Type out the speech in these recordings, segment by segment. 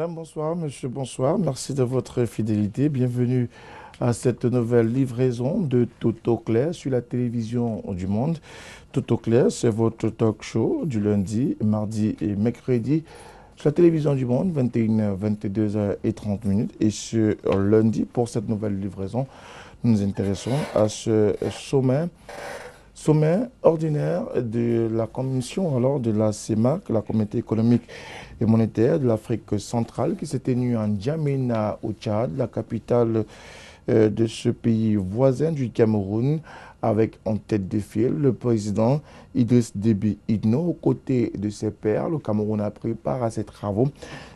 Madame, bonsoir. Monsieur, bonsoir. Merci de votre fidélité. Bienvenue à cette nouvelle livraison de Tout au clair sur la télévision du Monde. Tout au clair, c'est votre talk show du lundi, mardi et mercredi sur la télévision du Monde, 21h, 22h30 minutes. Et ce lundi, pour cette nouvelle livraison, nous nous intéressons à ce sommet ordinaire de la commission alors de la CEMAC, la Communauté économique et monétaire de l'Afrique centrale, qui s'est tenue en N'Djamena au Tchad, la capitale de ce pays voisin du Cameroun, avec en tête de file le président Idriss Déby Itno. Aux côtés de ses pairs, le Cameroun a pris part à ces travaux,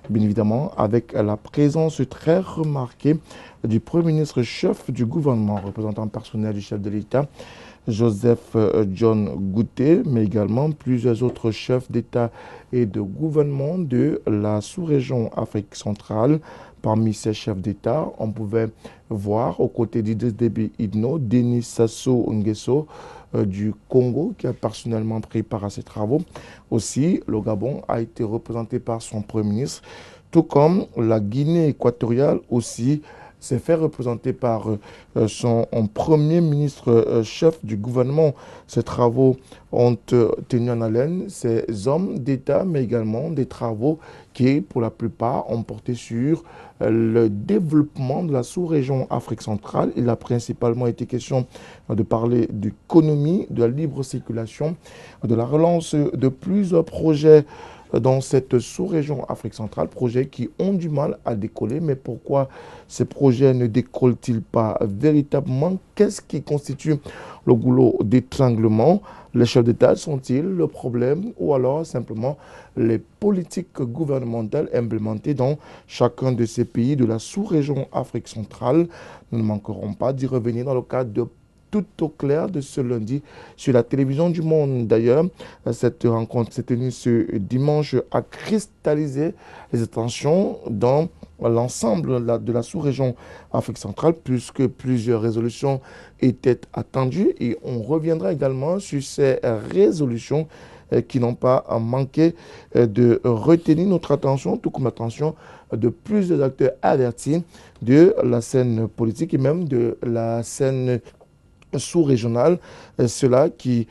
bien évidemment avec la présence très remarquée du Premier ministre chef du gouvernement, représentant personnel du chef de l'État, Joseph John Gouté, mais également plusieurs autres chefs d'État et de gouvernement de la sous-région Afrique centrale. Parmi ces chefs d'État, on pouvait voir aux côtés d'Idriss Déby Itno, Denis Sassou Nguesso du Congo, qui a personnellement pris part à ces travaux. Aussi, le Gabon a été représenté par son Premier ministre, tout comme la Guinée équatoriale aussi s'est fait représenter par son Premier ministre chef du gouvernement. Ces travaux ont tenu en haleine ces hommes d'État, mais également des travaux qui, pour la plupart, ont porté sur le développement de la sous-région Afrique centrale. Il a principalement été question de parler d'économie, de la libre circulation, de la relance de plusieurs projets dans cette sous-région Afrique centrale, projets qui ont du mal à décoller. Mais pourquoi ces projets ne décollent-ils pas véritablement? Qu'est-ce qui constitue le goulot d'étranglement? Les chefs d'État sont-ils le problème, ou alors simplement les politiques gouvernementales implémentées dans chacun de ces pays de la sous-région Afrique centrale? Nous ne manquerons pas d'y revenir dans le cadre de Tout au clair de ce lundi sur la télévision du Monde. D'ailleurs, cette rencontre s'est tenue ce dimanche, a cristallisé les attentions dans l'ensemble de la sous-région Afrique centrale, puisque plusieurs résolutions étaient attendues, et on reviendra également sur ces résolutions qui n'ont pas manqué de retenir notre attention, tout comme l'attention de plusieurs acteurs avertis de la scène politique et même de la scène sous-régional, ceux-là qui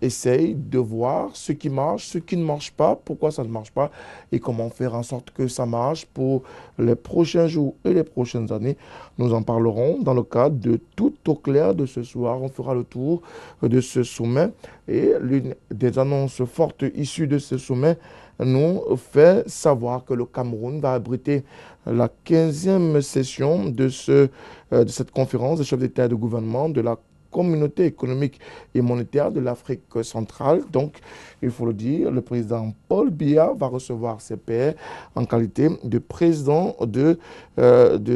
essayent de voir ce qui marche, ce qui ne marche pas, pourquoi ça ne marche pas et comment faire en sorte que ça marche pour les prochains jours et les prochaines années. Nous en parlerons dans le cadre de Tout au clair de ce soir. On fera le tour de ce sommet, et l'une des annonces fortes issues de ce sommet nous fait savoir que le Cameroun va abriter la 15e session de cette conférence des chefs d'État et de gouvernement de la Communauté économique et monétaire de l'Afrique centrale. Donc, il faut le dire, le président Paul Biya va recevoir ses pairs en qualité de président de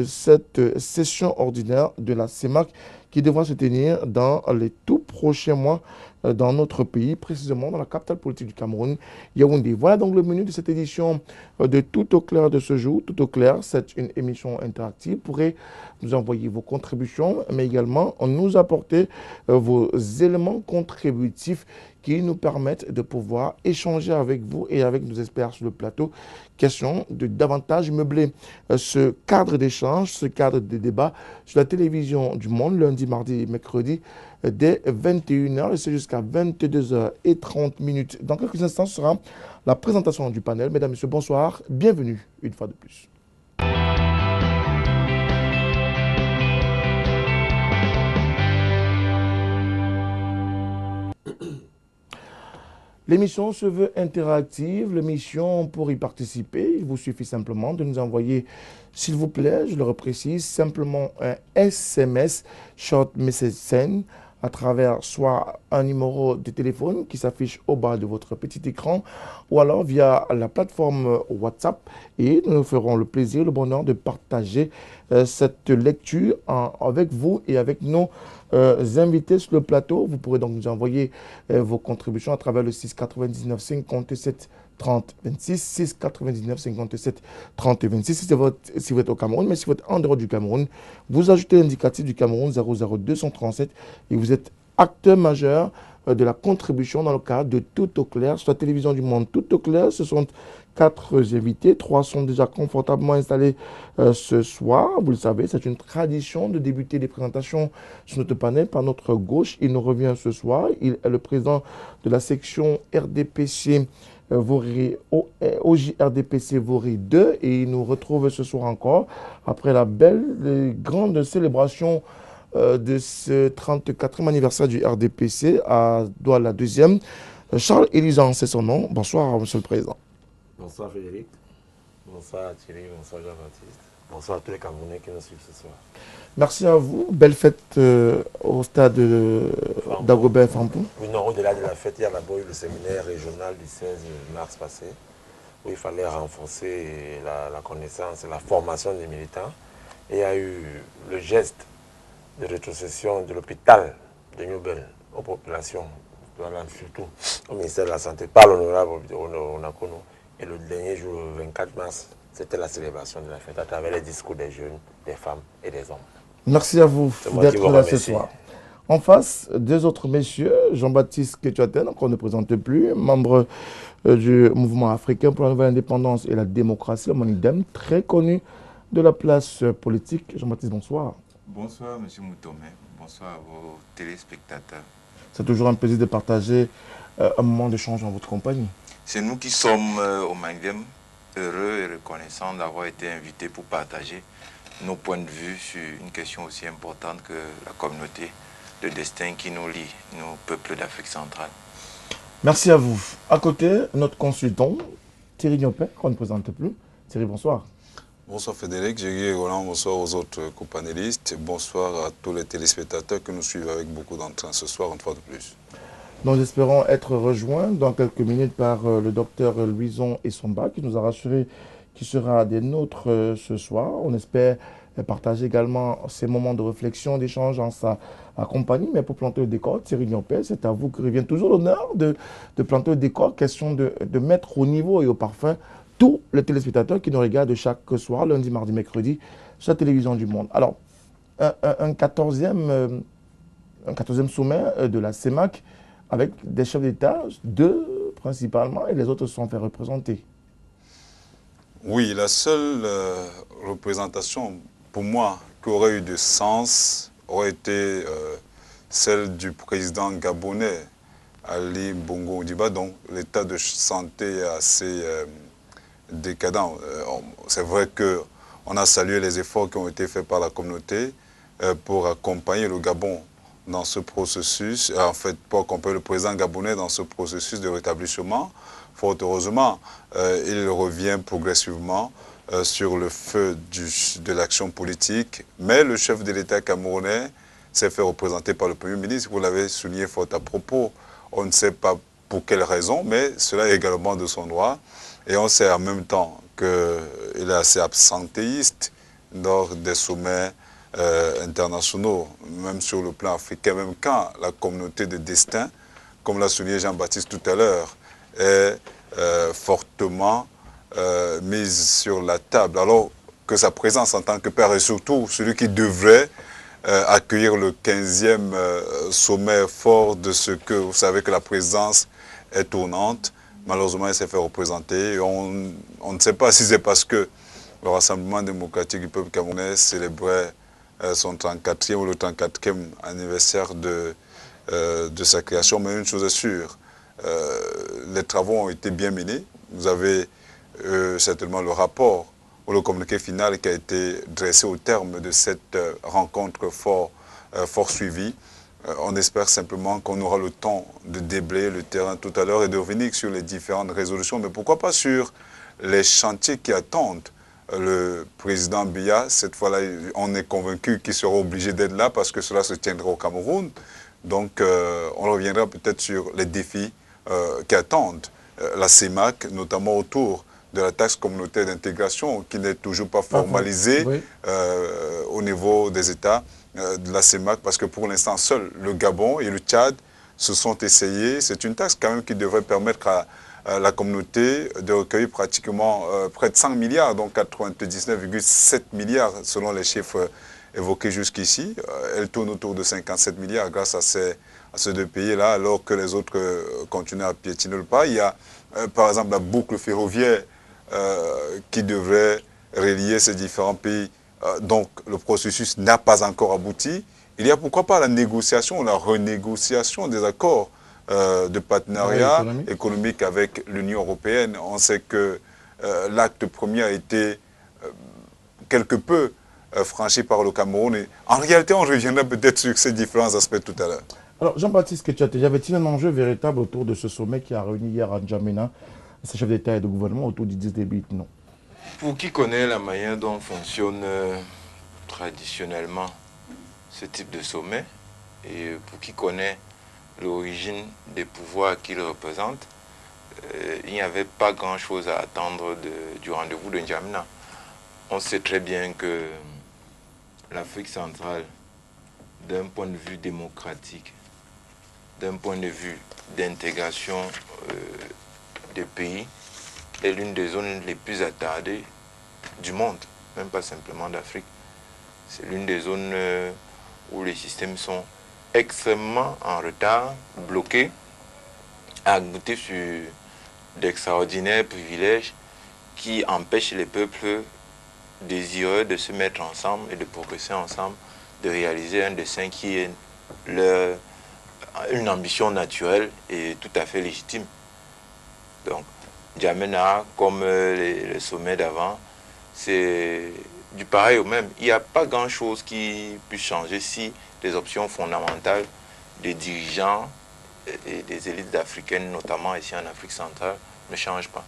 cette session ordinaire de la CEMAC, qui devra se tenir dans les tout prochains mois dans notre pays, précisément dans la capitale politique du Cameroun, Yaoundé. Voilà donc le menu de cette édition de Tout au clair de ce jour. Tout au clair, c'est une émission interactive. Vous pourrez nous envoyer vos contributions, mais également nous apporter vos éléments contributifs qui nous permettent de pouvoir échanger avec vous et avec nos experts sur le plateau. Question de davantage meubler ce cadre d'échange, ce cadre de débat sur la télévision du Monde, lundi, mardi et mercredi, dès 21h, et c'est jusqu'à 22h30 minutes. Dans quelques instants, ce sera la présentation du panel. Mesdames, Messieurs, bonsoir. Bienvenue une fois de plus. L'émission se veut interactive. L'émission, pour y participer, il vous suffit simplement de nous envoyer, s'il vous plaît, je le reprécise, simplement un SMS, Short Message Send, à travers soit un numéro de téléphone qui s'affiche au bas de votre petit écran, ou alors via la plateforme WhatsApp, et nous nous ferons le plaisir, le bonheur de partager cette lecture avec vous et avec nos invités sur le plateau. Vous pourrez donc nous envoyer vos contributions à travers le 699 57 30 26, 699 57 30 26 si vous êtes au Cameroun. Mais si vous êtes en dehors du Cameroun, vous ajoutez l'indicatif du Cameroun 00237 et vous êtes acteur majeur de la contribution dans le cadre de Tout au clair sur la télévision du monde. Tout au clair, ce sont 4 invités, 3 sont déjà confortablement installés ce soir. Vous le savez, c'est une tradition de débuter les présentations sur notre panel par notre gauche. Il nous revient ce soir. Il est le président de la section RDPC OJRDPC Voré 2 et il nous retrouve ce soir encore après la belle et grande célébration de ce 34e anniversaire du RDPC à Douala 2e. Charles Elisan, c'est son nom. Bonsoir, Monsieur le Président. Bonsoir Frédéric, bonsoir Thierry, bonsoir Jean-Baptiste, bonsoir à tous les Camerounais qui nous suivent ce soir. Merci à vous. Belle fête au stade d'Agobert Fampou. Oui, non, au-delà de la fête, il y a d'abord eu le séminaire régional du 16 mars passé, où il fallait renforcer la connaissance et la formation des militants. Et il y a eu le geste de rétrocession de l'hôpital de Newbel aux populations, surtout au ministère de la Santé, par l'honorable Onakono. Et le dernier jour, le 24 mars, c'était la célébration de la fête à travers les discours des jeunes, des femmes et des hommes. Merci à vous d'être là ce soir. En face, 2 autres messieurs, Jean-Baptiste Ketuaten, qu'on ne présente plus, membre du mouvement africain pour la nouvelle indépendance et la démocratie, le MONIDEM, très connu de la place politique. Jean-Baptiste, bonsoir. Bonsoir, M. Moutomé. Bonsoir à vos téléspectateurs. C'est toujours un plaisir de partager un moment d'échange en votre compagnie. C'est nous qui sommes au MONIDEM heureux et reconnaissants d'avoir été invités pour partager nos points de vue sur une question aussi importante que la communauté de destin qui nous lie, nos peuples d'Afrique centrale. Merci à vous. À côté, notre consultant, Thierry Niopé, qu'on ne présente plus. Thierry, bonsoir. Bonsoir Frédéric, Jégué Roland, bonsoir aux autres copanélistes, bonsoir à tous les téléspectateurs que nous suivent avec beaucoup d'entrain ce soir, une fois de plus. Nous espérons être rejoints dans quelques minutes par le docteur Louison Essomba qui nous a rassuré qu'il sera des nôtres ce soir. On espère partager également ces moments de réflexion, d'échange en sa compagnie. Mais pour planter le décor, Thierry Niopé, c'est à vous que revient toujours l'honneur de planter le décor, question de mettre au niveau et au parfum tous les téléspectateurs qui nous regardent chaque soir, lundi, mardi, mercredi, sur la télévision du monde. Alors, un 14e sommet de la CEMAC avec des chefs d'État, 2 principalement, et les autres se sont fait représenter. Oui, la seule représentation, pour moi, qui aurait eu de sens, aurait été celle du président gabonais, Ali Bongo Ondimba, dont l'état de santé est assez décadent. C'est vrai qu'on a salué les efforts qui ont été faits par la communauté pour accompagner le Gabon dans ce processus, en fait, pour accompagner le président gabonais dans ce processus de rétablissement. Fort heureusement, il revient progressivement sur le feu de l'action politique, mais le chef de l'État camerounais s'est fait représenter par le Premier ministre. Vous l'avez souligné fort à propos. On ne sait pas pour quelle raison, mais cela est également de son droit. Et on sait en même temps qu'il est assez absentéiste lors des sommets internationaux, même sur le plan africain, même quand la communauté de destin, comme l'a souligné Jean-Baptiste tout à l'heure, est fortement mise sur la table. Alors que sa présence en tant que père, et surtout celui qui devrait accueillir le 15e sommet fort de ce que, vous savez que la présence est tournante, malheureusement il s'est fait représenter. On ne sait pas si c'est parce que le Rassemblement démocratique du peuple camerounais célébrait son 34e ou le 34e anniversaire de sa création, mais une chose est sûre, les travaux ont été bien menés. Vous avez certainement le rapport ou le communiqué final qui a été dressé au terme de cette rencontre fort suivie. On espère simplement qu'on aura le temps de déblayer le terrain tout à l'heure et de revenir sur les différentes résolutions, mais pourquoi pas sur les chantiers qui attendent le président Biya. Cette fois-là, on est convaincu qu'il sera obligé d'être là parce que cela se tiendra au Cameroun. Donc, on reviendra peut-être sur les défis qui attendent la CEMAC, notamment autour de la taxe communautaire d'intégration qui n'est toujours pas formalisée au niveau des États de la CEMAC, parce que pour l'instant, seul le Gabon et le Tchad se sont essayés. C'est une taxe quand même qui devrait permettre à la communauté de recueillir pratiquement près de 100 milliards, donc 99,7 milliards selon les chiffres évoqués jusqu'ici. Elle tourne autour de 57 milliards grâce à ces à ces deux pays-là, alors que les autres continuent à piétiner le pas. Il y a, par exemple, la boucle ferroviaire qui devrait relier ces différents pays. Donc, le processus n'a pas encore abouti. Il y a pourquoi pas la négociation ou la renégociation des accords de partenariat économique avec l'Union européenne. On sait que l'acte premier a été quelque peu franchi par le Cameroun. Et en réalité, on reviendra peut-être sur ces différents aspects tout à l'heure. Alors, Jean-Baptiste Ketchate, y avait-il un enjeu véritable autour de ce sommet qui a réuni hier à N'Djamena ces chefs d'État et de gouvernement autour du 10 débit? Non. Pour qui connaît la manière dont fonctionne traditionnellement ce type de sommet, et pour qui connaît l'origine des pouvoirs qu'il représente, il n'y avait pas grand-chose à attendre du rendez-vous de N'Djamena. On sait très bien que l'Afrique centrale, d'un point de vue démocratique, d'un point de vue d'intégration des pays, est l'une des zones les plus attardées du monde, même pas simplement d'Afrique. C'est l'une des zones où les systèmes sont extrêmement en retard, bloqués, agoutés sur d'extraordinaires privilèges qui empêchent les peuples désireux de se mettre ensemble et de progresser ensemble, de réaliser un dessein qui est une ambition naturelle et tout à fait légitime. Donc, N'Djamena, comme les sommets d'avant, c'est du pareil au même. Il n'y a pas grand-chose qui puisse changer si les options fondamentales des dirigeants et des élites africaines, notamment ici en Afrique centrale, ne changent pas.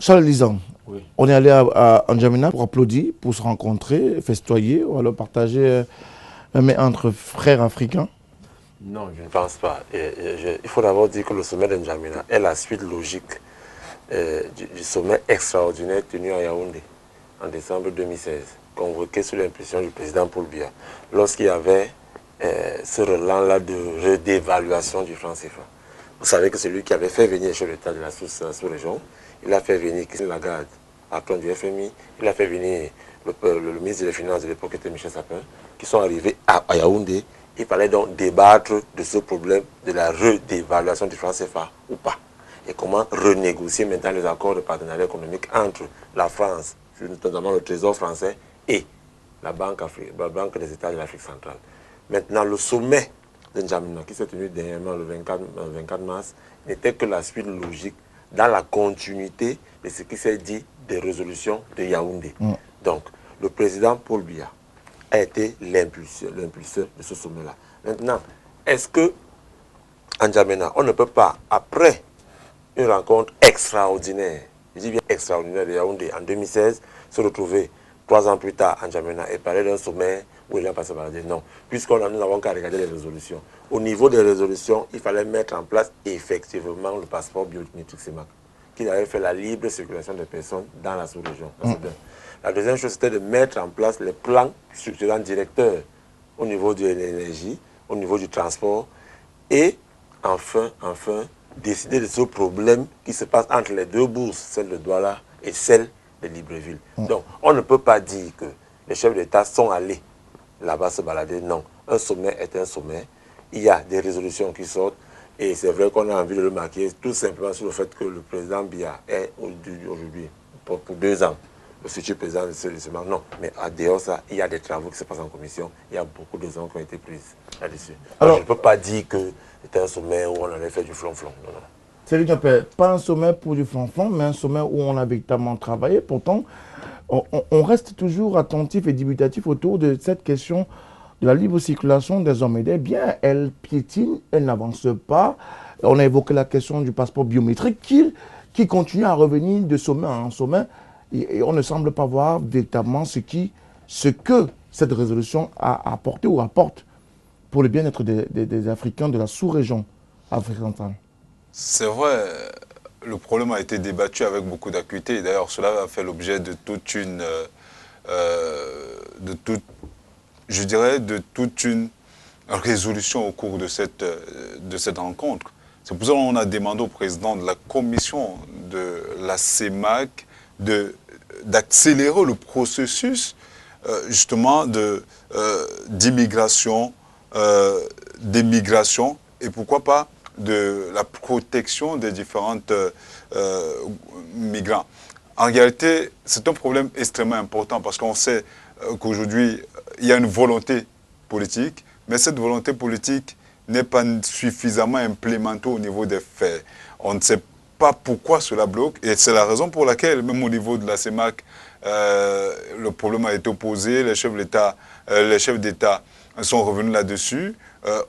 Charles Lisan, Oui. on est allé à N'Djamena pour applaudir, pour se rencontrer, festoyer, ou alors partager mais entre frères africains. Non, je ne pense pas. Il faut d'abord dire que le sommet de N'Djamena est la suite logique du sommet extraordinaire tenu à Yaoundé en décembre 2016, convoqué sous l'impulsion du président Paul Biya, lorsqu'il y avait ce relan-là de dévaluation du franc CFA. Vous savez que c'est lui qui avait fait venir le chef d'État de la sous-région, il a fait venir Christine Lagarde, patron du FMI, il a fait venir le ministre des Finances de l'époque, qui était Michel Sapin, qui sont arrivés à Yaoundé. Il fallait donc débattre de ce problème de la redévaluation du franc CFA ou pas. Et comment renégocier maintenant les accords de partenariat économique entre la France, notamment le Trésor français, et la Banque des États de l'Afrique centrale. Maintenant, le sommet de N'Djamena, qui s'est tenu dernièrement le 24 mars, n'était que la suite logique dans la continuité de ce qui s'est dit des résolutions de Yaoundé. Donc, le président Paul Biya a été l'impulseur de ce sommet-là. Maintenant, est-ce que à N'Djamena, on ne peut pas, après une rencontre extraordinaire, je dis bien extraordinaire de Yaoundé en 2016, se retrouver 3 ans plus tard à N'Djamena et parler d'un sommet où il a passé par dire non, puisqu'on nous n'avons qu'à regarder les résolutions. Au niveau des résolutions, il fallait mettre en place effectivement le passeport biométrique CEMAC, qui avait fait la libre circulation des personnes dans la sous-région. La deuxième chose, c'était de mettre en place les plans structurants directeurs au niveau de l'énergie, au niveau du transport, et enfin, décider de ce problème qui se passe entre les deux bourses, celle de Douala et celle de Libreville. Donc, on ne peut pas dire que les chefs d'État sont allés là-bas se balader. Non, un sommet est un sommet. Il y a des résolutions qui sortent, et c'est vrai qu'on a envie de le marquer tout simplement sur le fait que le président Biya est aujourd'hui, pour 2 ans, le futur président de ce gouvernement. Non, mais à dehors ça, il y a des travaux qui se passent en commission, il y a beaucoup de décisions qui ont été prises là-dessus. Alors, je ne peux pas dire que c'était un sommet où on allait faire du flonflon. Non, non. C'est lui qui appelle pas un sommet pour du flonflon, mais un sommet où on a véritablement travaillé. Pourtant, on reste toujours attentif et dubitatif autour de cette question de la libre circulation des hommes et des biens. Elle piétine, elle n'avance pas. On a évoqué la question du passeport biométrique qui continue à revenir de sommet en sommet. Et on ne semble pas voir véritablement ce que cette résolution a apporté ou apporte pour le bien-être des Africains de la sous-région Afrique centrale. C'est vrai, le problème a été débattu avec beaucoup d'acuité. D'ailleurs, cela a fait l'objet de toute une résolution au cours de cette rencontre. C'est pour ça qu'on a demandé au président de la commission de la CEMAC d'accélérer le processus justement d'immigration des migrations et pourquoi pas de la protection des différents migrants. En réalité, c'est un problème extrêmement important parce qu'on sait qu'aujourd'hui, il y a une volonté politique, mais cette volonté politique n'est pas suffisamment implémentée au niveau des faits. On ne sait pas pourquoi cela bloque et c'est la raison pour laquelle, même au niveau de la CEMAC, le problème a été posé, les chefs d'État sont revenus là-dessus.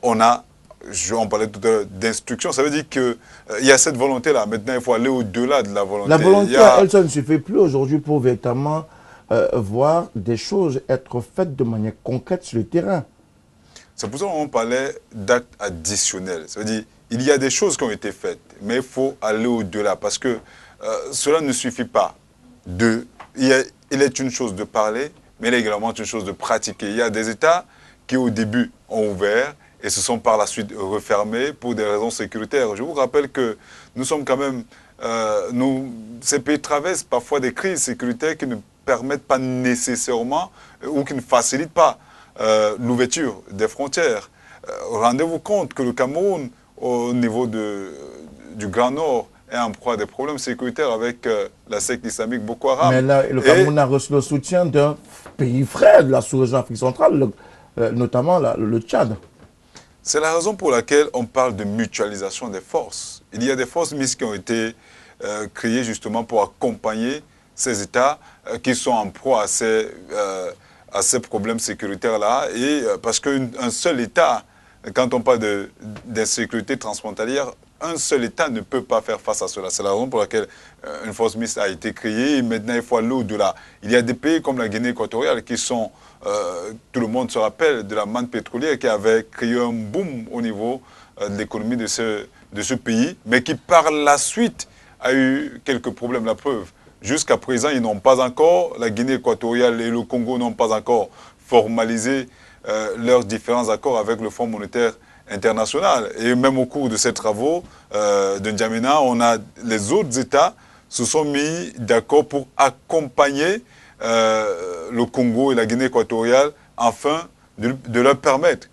On parlait tout à l'heure d'instruction, ça veut dire qu'il y a cette volonté-là. Maintenant, il faut aller au-delà de la volonté. La volonté, elle, ça ne suffit plus aujourd'hui pour véritablement voir des choses être faites de manière concrète sur le terrain. C'est pour ça qu'on parlait d'actes additionnels. Ça veut dire il y a des choses qui ont été faites, mais il faut aller au-delà parce que cela ne suffit pas. Il est une chose de parler, mais il est également une chose de pratiquer. Il y a des États qui, au début, ont ouvert et se sont par la suite refermés pour des raisons sécuritaires. Je vous rappelle que nous sommes quand même... ces pays traversent parfois des crises sécuritaires qui ne permettent pas nécessairement ou qui ne facilitent pas l'ouverture des frontières. Rendez-vous compte que le Cameroun, au niveau du Grand Nord, est en proie à des problèmes sécuritaires avec la secte islamique Boko Haram. Mais là, le Cameroun a reçu le soutien d'un pays frère de la sous-région Afrique centrale, notamment le Tchad. C'est la raison pour laquelle on parle de mutualisation des forces. Il y a des forces mises qui ont été créées justement pour accompagner ces États qui sont en proie à ces problèmes sécuritaires-là. Et parce qu'un seul État, quand on parle d'insécurité transfrontalière, un seul État ne peut pas faire face à cela. C'est la raison pour laquelle une force mixte a été créée. Et maintenant, il faut aller au-delà. Il y a des pays comme la Guinée équatoriale qui sont, tout le monde se rappelle, de la manne pétrolière qui avait créé un boom au niveau de l'économie de ce pays, mais qui par la suite a eu quelques problèmes. La preuve, jusqu'à présent, ils n'ont pas encore, la Guinée équatoriale et le Congo n'ont pas encore formalisé leurs différents accords avec le Fonds monétaire international. Et même au cours de ces travaux de N'Djamena, les autres États se sont mis d'accord pour accompagner le Congo et la Guinée équatoriale afin de leur permettre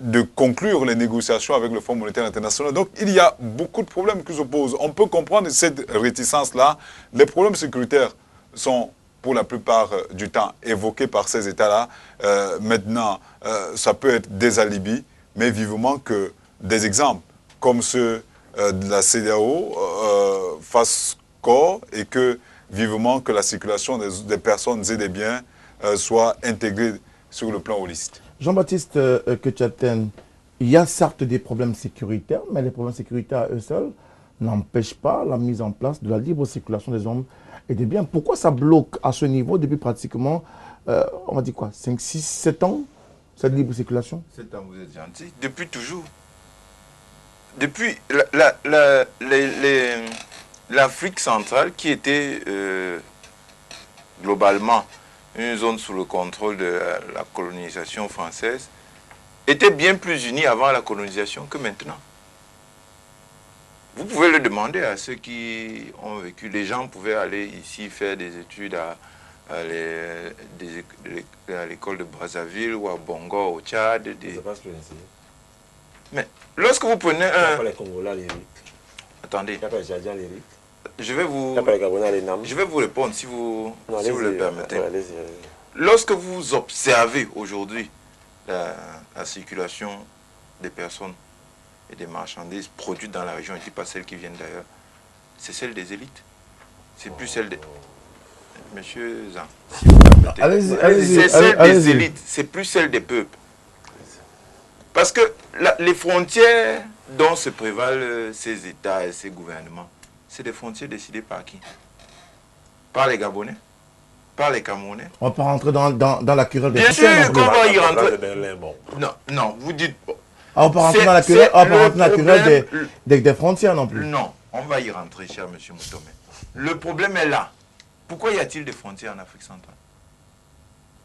de conclure les négociations avec le Fonds monétaire international. Donc il y a beaucoup de problèmes qui se posent. On peut comprendre cette réticence-là. Les problèmes sécuritaires sont pour la plupart du temps évoqués par ces États-là. Maintenant, ça peut être des alibis, mais vivement que des exemples comme ceux de la CEDEAO fassent corps et que vivement que la circulation des personnes et des biens soit intégrée sur le plan holiste. Jean-Baptiste Ketchaten, il y a certes des problèmes sécuritaires, mais les problèmes sécuritaires à eux seuls n'empêchent pas la mise en place de la libre circulation des hommes et des biens. Pourquoi ça bloque à ce niveau depuis pratiquement, on va dire quoi, 5, 6, 7 ans, cette libre circulation? 7 ans, vous êtes gentil. Depuis toujours. Depuis l'Afrique centrale qui était globalement une zone sous le contrôle de la colonisation française, était bien plus unie avant la colonisation que maintenant. Vous pouvez le demander à ceux qui ont vécu. Les gens pouvaient aller ici faire des études à l'école de Brazzaville ou à Bongo, au Tchad. Mais lorsque vous prenez un... Attendez. Je vais vous répondre si vous le permettez. Lorsque vous observez aujourd'hui la circulation des personnes et des marchandises produites dans la région et pas celles qui viennent d'ailleurs, c'est celle des élites. C'est plus celle des... Monsieur Zan, si vous permettez. C'est celle des élites, c'est plus celle des peuples. Parce que les frontières dont se prévalent ces États et ces gouvernements, c'est des frontières décidées par qui? Par les Gabonais? Par les Camerounais? On peut rentrer dans la querelle des Bien frontières. sûr qu'on va y rentrer. Non, vous dites... On peut rentrer dans la querelle des frontières non plus. Non, on va y rentrer, cher monsieur Moutomé. Le problème est là. Pourquoi y a-t-il des frontières en Afrique centrale?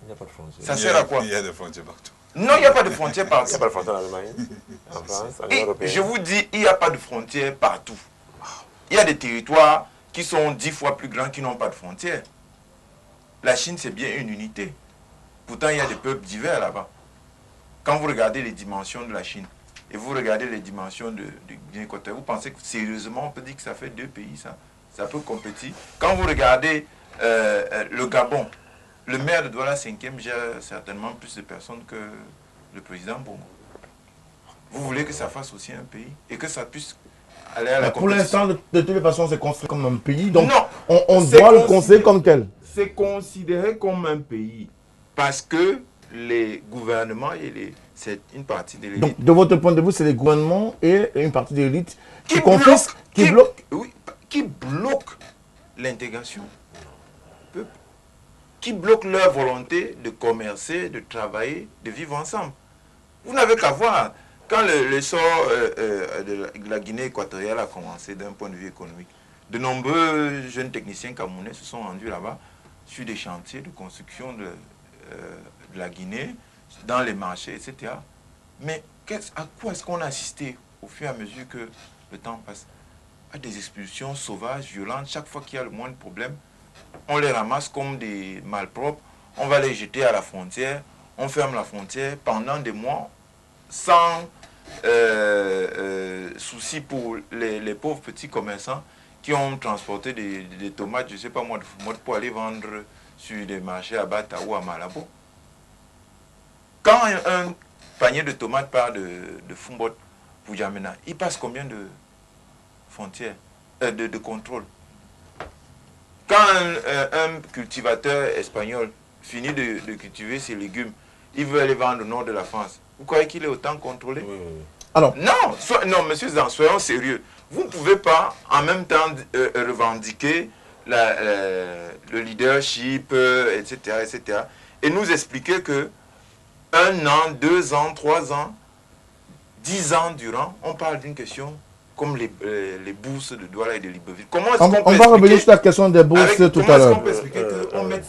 Il n'y a pas de frontières. Ça sert à quoi? Il y a des frontières partout. Non, il n'y a pas de frontières partout. Il n'y a pas de frontières en Allemagne, en France, en Union européenne. Je vous dis, il n'y a pas de frontières partout. Il y a des territoires qui sont 10 fois plus grands qui n'ont pas de frontières. La Chine, c'est bien une unité. Pourtant, il y a des peuples divers là-bas. Quand vous regardez les dimensions de la Chine, et vous regardez les dimensions de Guinée équatoriale, vous pensez que sérieusement on peut dire que ça fait 2 pays, ça peut compétir. Quand vous regardez le Gabon, le maire de Douala 5e gère certainement plus de personnes que le président Bongo. Vous voulez que ça fasse aussi un pays et que ça puisse aller à la Pour compétition. l'instant, de toutes les façons, c'est construit comme un pays. Donc, Non, on c'est doit le considéré- conseiller comme tel. C'est considéré comme un pays parce que les gouvernements et c'est une partie de l'élite Donc, de votre point de vue, c'est les gouvernements et une partie de l'élite qui bloquent- confisquent, qui bloquent. oui, qui bloquent l'intégration du peuple, qui bloquent leur volonté de commercer, de travailler, de vivre ensemble. Vous n'avez qu'à voir, quand l'essor de la Guinée équatoriale a commencé d'un point de vue économique, de nombreux jeunes techniciens camerounais se sont rendus là-bas sur des chantiers de construction de la Guinée, dans les marchés, etc. Mais à quoi est-ce qu'on a assisté au fur et à mesure que le temps passe? À des expulsions sauvages, violentes. Chaque fois qu'il y a le moindre problème, on les ramasse comme des malpropres, on va les jeter à la frontière, on ferme la frontière pendant des mois sans souci pour les pauvres petits commerçants qui ont transporté des tomates, je ne sais pas moi, de Foumotte pour aller vendre sur des marchés à Bata ou à Malabo. Quand un panier de tomates part de Foumotte pour Djamena, il passe combien de frontières, de contrôle? Quand un cultivateur espagnol finit de cultiver ses légumes, il veut aller vendre au nord de la France, vous croyez qu'il est autant contrôlé? Oui, oui, oui. Alors, Non, monsieur Zan, soyons sérieux. Vous ne pouvez pas en même temps revendiquer le leadership, etc., etc., et nous expliquer que 1 an, 2 ans, 3 ans, 10 ans durant, on parle d'une question comme les bourses de Douala et de Libreville. Comment est-ce qu'on peut on va revenir sur la question des bourses tout à Comment est-ce l'heure. qu'on peut expliquer qu'on mette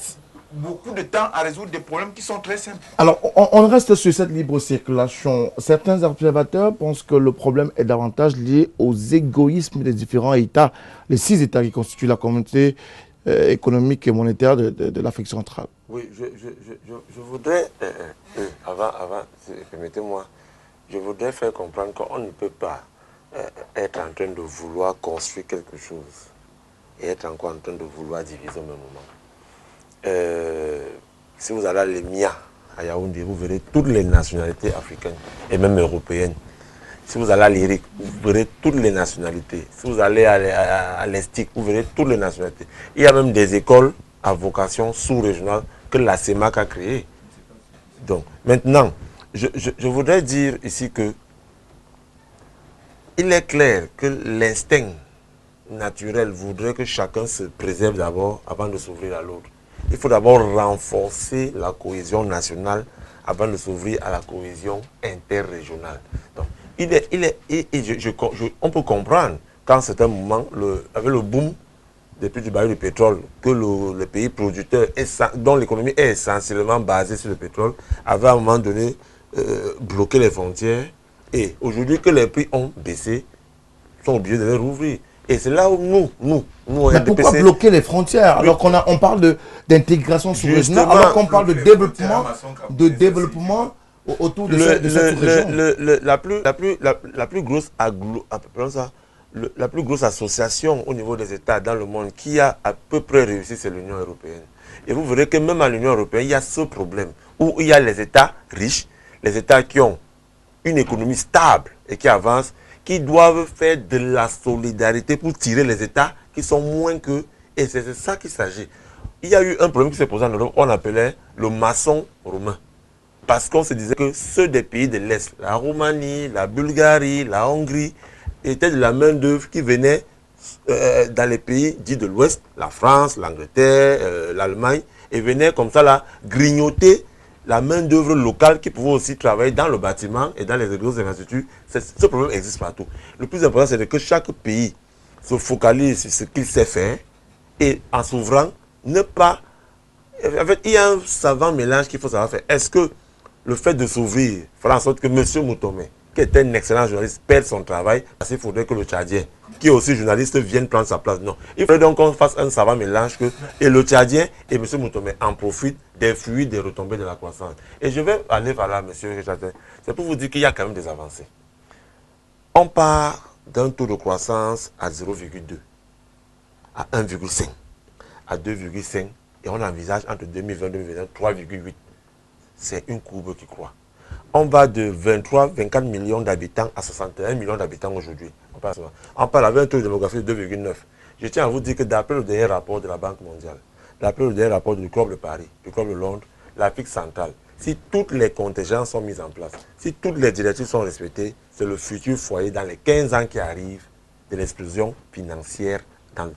beaucoup de temps à résoudre des problèmes qui sont très simples? Alors, on reste sur cette libre circulation. Certains observateurs pensent que le problème est davantage lié aux égoïsmes des différents États, les 6 États qui constituent la communauté économique et monétaire de l'Afrique centrale. Oui, je voudrais, avant, permettez-moi, je voudrais faire comprendre qu'on ne peut pas être en train de vouloir construire quelque chose et être encore en train de vouloir diviser au même moment. Si vous allez à l'EMIA, à Yaoundé, vous verrez toutes les nationalités africaines et même européennes. Si vous allez à l'IRIC, vous verrez toutes les nationalités. Si vous allez à l'ESTIC, vous verrez toutes les nationalités. Il y a même des écoles à vocation sous-régionale que la CEMAC a créées. Donc, maintenant, je voudrais dire ici que il est clair que l'instinct naturel voudrait que chacun se préserve d'abord avant de s'ouvrir à l'autre. Il faut d'abord renforcer la cohésion nationale avant de s'ouvrir à la cohésion interrégionale. Donc, on peut comprendre qu'en certain moment, avec le boom des prix du baril de pétrole, que le pays producteur, dont l'économie est essentiellement basée sur le pétrole, avait à un moment donné bloqué les frontières. Et aujourd'hui que les prix ont baissé, ils sont obligés de les rouvrir. Et c'est là où nous Mais pourquoi bloquer les frontières alors qu'on parle d'intégration sous-régionale, alors qu'on parle de développement autour de cette région? La plus grosse association au niveau des États dans le monde qui a à peu près réussi, c'est l'Union européenne. Et vous verrez que même à l'Union européenne, il y a ce problème où il y a les États riches, les États qui ont une économie stable et qui avance, qui doivent faire de la solidarité pour tirer les États qui sont moins qu'eux. Et c'est de ça qu'il s'agit. Il y a eu un problème qui s'est posé en Europe, on appelait le maçon romain. Parce qu'on se disait que ceux des pays de l'Est, la Roumanie, la Bulgarie, la Hongrie, étaient de la main-d'œuvre qui venait dans les pays dits de l'Ouest, la France, l'Angleterre, l'Allemagne, et venaient comme ça là grignoter la main-d'œuvre locale qui pouvait aussi travailler dans le bâtiment et dans les grosses infrastructures. Ce problème existe partout. Le plus important, c'est que chaque pays se focalise sur ce qu'il sait faire et en s'ouvrant, ne pas... En fait, il y a un savant mélange qu'il faut savoir faire. Est-ce que le fait de s'ouvrir fera en sorte que M. Moutomé, qui est un excellent journaliste, perd son travail? Parce qu'il faudrait que le Tchadien, qui est aussi journaliste, vienne prendre sa place. Non. Il faudrait donc qu'on fasse un savant mélange et le Tchadien et M. Moutomé en profitent des fruits, des retombées de la croissance. Et je vais aller par là, M. Tchadien. C'est pour vous dire qu'il y a quand même des avancées. On part d'un taux de croissance à 0,2, à 1,5, à 2,5, et on envisage entre 2020 et 2021 3,8. C'est une courbe qui croît. On va de 24 millions d'habitants à 61 millions d'habitants aujourd'hui. On parle avec un taux de démographie de 2,9. Je tiens à vous dire que d'après le dernier rapport de la Banque mondiale, d'après le dernier rapport du Club de Paris, du Club de Londres, l'Afrique centrale, si toutes les contingences sont mises en place, si toutes les directives sont respectées, c'est le futur foyer dans les 15 ans qui arrivent de l'explosion financière dans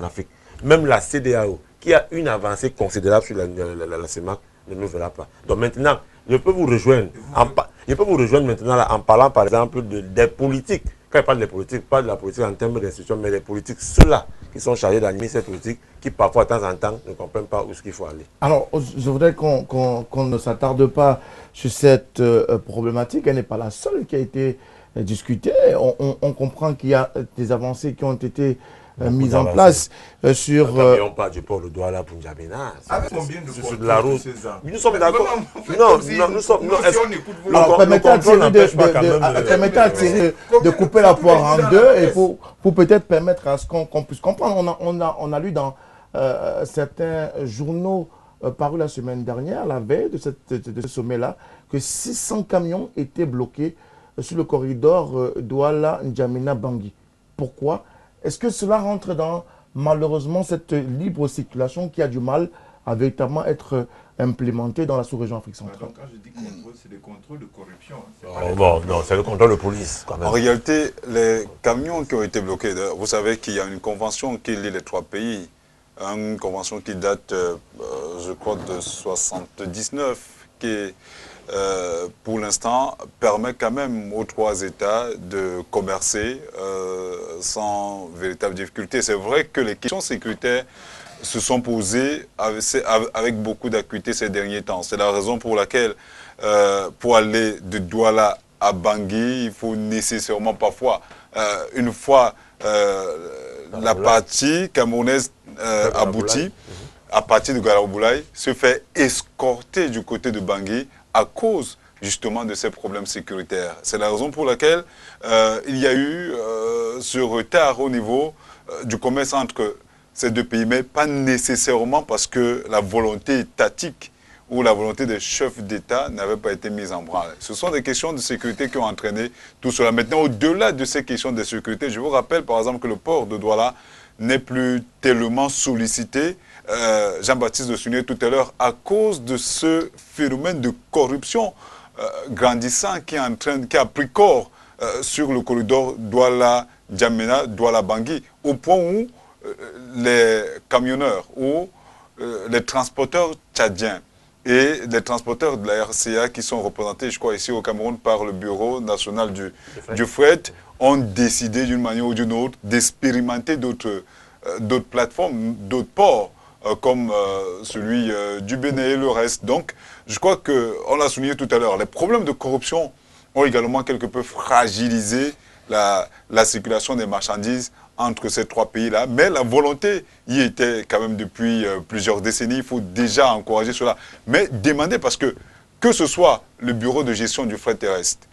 l'Afrique. Même la CEDEAO, qui a une avancée considérable sur la CEMAC, ne nous verra pas. Donc maintenant, je peux vous rejoindre maintenant là, en parlant par exemple des politiques. Quand je parle des politiques, pas de la politique en termes d'institutions, mais des politiques, ceux-là qui sont chargés d'animer cette politique, qui parfois de temps en temps ne comprennent pas où est-ce qu'il faut aller. Alors, je voudrais qu'on ne s'attarde pas sur cette problématique. Elle n'est pas la seule qui a été discutée. On comprend qu'il y a des avancées qui ont été mises en place sur... N'oublions pas du port de Douala pour N'Djamena. Avec combien de sur de la route. Mais Nous sommes d'accord. Nous sommes... Alors, permettez à Thierry de couper la poire en deux et pour peut-être permettre à ce qu'on puisse comprendre. On a lu dans certains journaux parus la semaine dernière, la veille de ce sommet-là, que 600 camions étaient bloqués sur le corridor Douala-N'Djamena-Bangui. Pourquoi? Est-ce que cela rentre dans, malheureusement, cette libre circulation qui a du mal à véritablement être implémentée dans la sous-région Afrique centrale? Donc, quand je dis contrôle, c'est des contrôles de corruption. Non, c'est le contrôle de police. Quand même. En réalité, les camions qui ont été bloqués, vous savez qu'il y a une convention qui lie les trois pays, une convention qui date, je crois, de 1979, qui pour l'instant, permet quand même aux trois États de commercer sans véritable difficulté. C'est vrai que les questions sécuritaires se sont posées avec beaucoup d'acuité ces derniers temps. C'est la raison pour laquelle, pour aller de Douala à Bangui, il faut nécessairement parfois, une fois la partie camerounaise aboutie, à partir de Galaboulaye, se fait escorter du côté de Bangui à cause justement de ces problèmes sécuritaires. C'est la raison pour laquelle il y a eu ce retard au niveau du commerce entre ces deux pays, mais pas nécessairement parce que la volonté étatique ou la volonté des chefs d'État n'avait pas été mise en branle. Ce sont des questions de sécurité qui ont entraîné tout cela. Maintenant, au-delà de ces questions de sécurité, je vous rappelle par exemple que le port de Douala n'est plus tellement sollicité. Jean-Baptiste le soulignait tout à l'heure, à cause de ce phénomène de corruption grandissant qui a pris corps sur le corridor Douala-N'Djamena, Douala-Bangui, au point où les camionneurs ou les transporteurs tchadiens et les transporteurs de la RCA qui sont représentés, je crois, ici au Cameroun par le Bureau national du fret, ont décidé d'une manière ou d'une autre d'expérimenter d'autres plateformes, d'autres ports, comme celui du Bénin et le reste. Donc, je crois qu'on l'a souligné tout à l'heure, les problèmes de corruption ont également quelque peu fragilisé la circulation des marchandises entre ces trois pays-là. Mais la volonté y était quand même depuis plusieurs décennies. Il faut déjà encourager cela. Mais demander, parce que ce soit le Bureau de gestion du fret terrestre,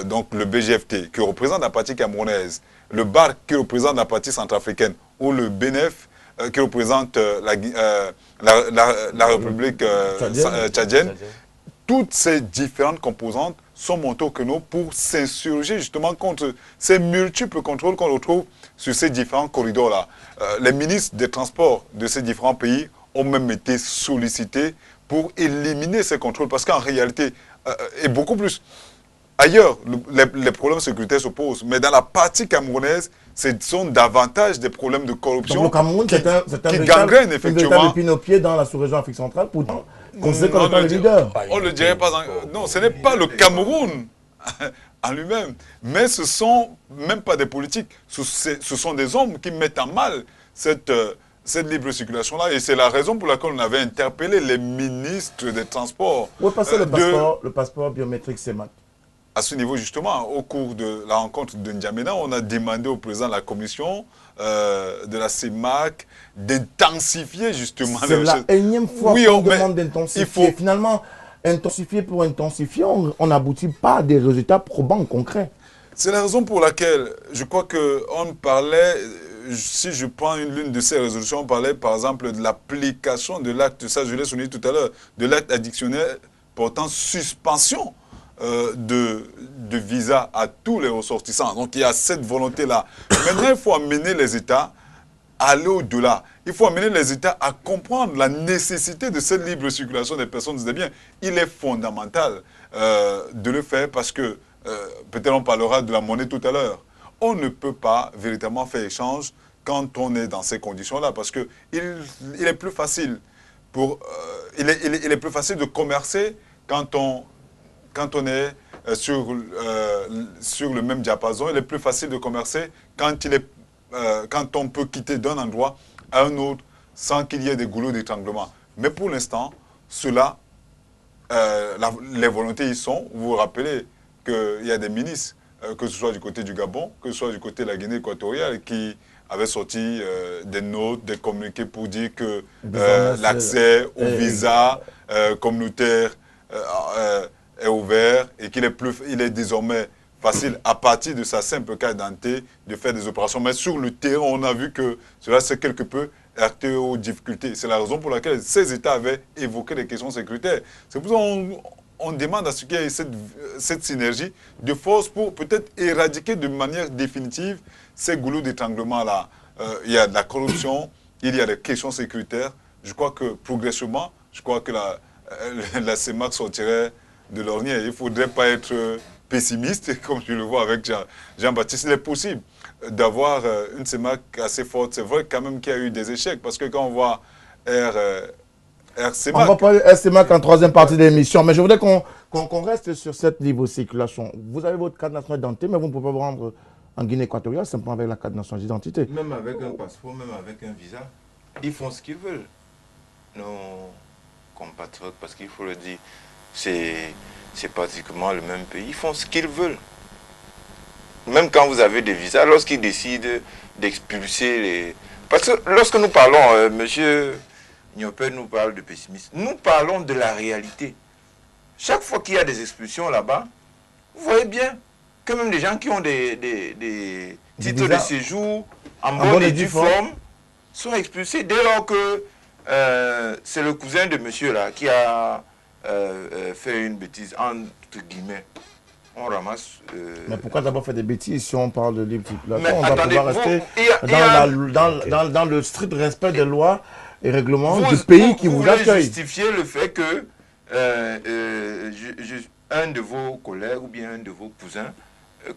donc le BGFT, qui représente la partie camerounaise, le BARC, qui représente la partie centrafricaine, ou le BNF, qui représente la République tchadienne, toutes ces différentes composantes sont montées au créneau pour s'insurger justement contre ces multiples contrôles qu'on retrouve sur ces différents corridors-là. Les ministres des Transports de ces différents pays ont même été sollicités pour éliminer ces contrôles, parce qu'en réalité, et beaucoup plus, ailleurs, les problèmes sécuritaires se posent, mais dans la partie camerounaise, ce sont davantage des problèmes de corruption. Donc le Cameroun, c'est un gangrène effectivement pied dans la sous-région Afrique centrale, pourtant, considéré comme étant le leader. On ne le dirait pas. Non, ce n'est pas le Cameroun en lui-même, mais ce ne sont même pas des politiques, ce sont des hommes qui mettent en mal cette libre circulation-là. Et c'est la raison pour laquelle on avait interpellé les ministres des Transports. Où est passé le passeport biométrique CEMAC? À ce niveau, justement, au cours de la rencontre de N'Djamena, on a demandé au président de la commission de la CEMAC d'intensifier justement... C'est la énième fois qu'on demande d'intensifier. Finalement, intensifier pour intensifier, on n'aboutit pas à des résultats probants, concrets. C'est la raison pour laquelle je crois qu'on parlait, si je prends l'une de ces résolutions, on parlait par exemple de l'application de l'acte, ça je l'ai souligné tout à l'heure, de l'acte additionnel portant suspension de visa à tous les ressortissants. Donc il y a cette volonté-là. Maintenant, il faut amener les États à aller au-delà. Il faut amener les États à comprendre la nécessité de cette libre circulation des personnes et des biens. Il est fondamental de le faire parce que, peut-être on parlera de la monnaie tout à l'heure, on ne peut pas véritablement faire échange quand on est dans ces conditions-là parce que il est plus facile il est plus facile de commercer quand on est sur le même diapason. Il est plus facile de commercer quand on peut quitter d'un endroit à un autre sans qu'il y ait des goulots d'étranglement. Mais pour l'instant, les volontés y sont. Vous vous rappelez qu'il y a des ministres, que ce soit du côté du Gabon, que ce soit du côté de la Guinée équatoriale, qui avaient sorti des notes, des communiqués pour dire que l'accès au visa communautaire est ouvert et qu'il est désormais facile, à partir de sa simple carte d'identité, de faire des opérations. Mais sur le terrain, on a vu que cela s'est quelque peu heurté aux difficultés. C'est la raison pour laquelle ces États avaient évoqué les questions sécuritaires. C'est pour ça qu'on demande à ce qu'il y ait cette synergie de force pour peut-être éradiquer de manière définitive ces goulots d'étranglement-là. Il y a de la corruption, il y a des questions sécuritaires. Je crois que progressivement, la CEMAC sortirait de l'ornière. Il ne faudrait pas être pessimiste, comme je le vois avec Jean-Baptiste. Il est possible d'avoir une CEMAC assez forte. C'est vrai quand même qu'il y a eu des échecs, parce que quand on voit RCEMAC... On va parler RCEMAC en troisième partie de l'émission, mais je voudrais qu'on reste sur cette libre circulation. Vous avez votre carte nationale d'identité, mais vous ne pouvez pas vous rendre en Guinée équatoriale simplement avec la carte nationale d'identité. Même avec un passeport, même avec un visa, ils font ce qu'ils veulent. Nos compatriotes, parce qu'il faut le dire, c'est pratiquement le même pays. Ils font ce qu'ils veulent. Même quand vous avez des visas, lorsqu'ils décident d'expulser les... Parce que lorsque nous parlons, monsieur Niopé nous parle de pessimisme, nous parlons de la réalité. Chaque fois qu'il y a des expulsions là-bas, vous voyez bien que même des gens qui ont des titres de séjour en bonne et due forme sont expulsés dès lors que c'est le cousin de monsieur là qui a fait une bêtise, entre guillemets. On ramasse... Mais pourquoi d'abord faire des bêtises si on parle de libre circulation? Mais on va pouvoir rester dans le strict respect des lois et règlements du pays qui vous accueille. Vous justifiez le fait que un de vos collègues ou bien un de vos cousins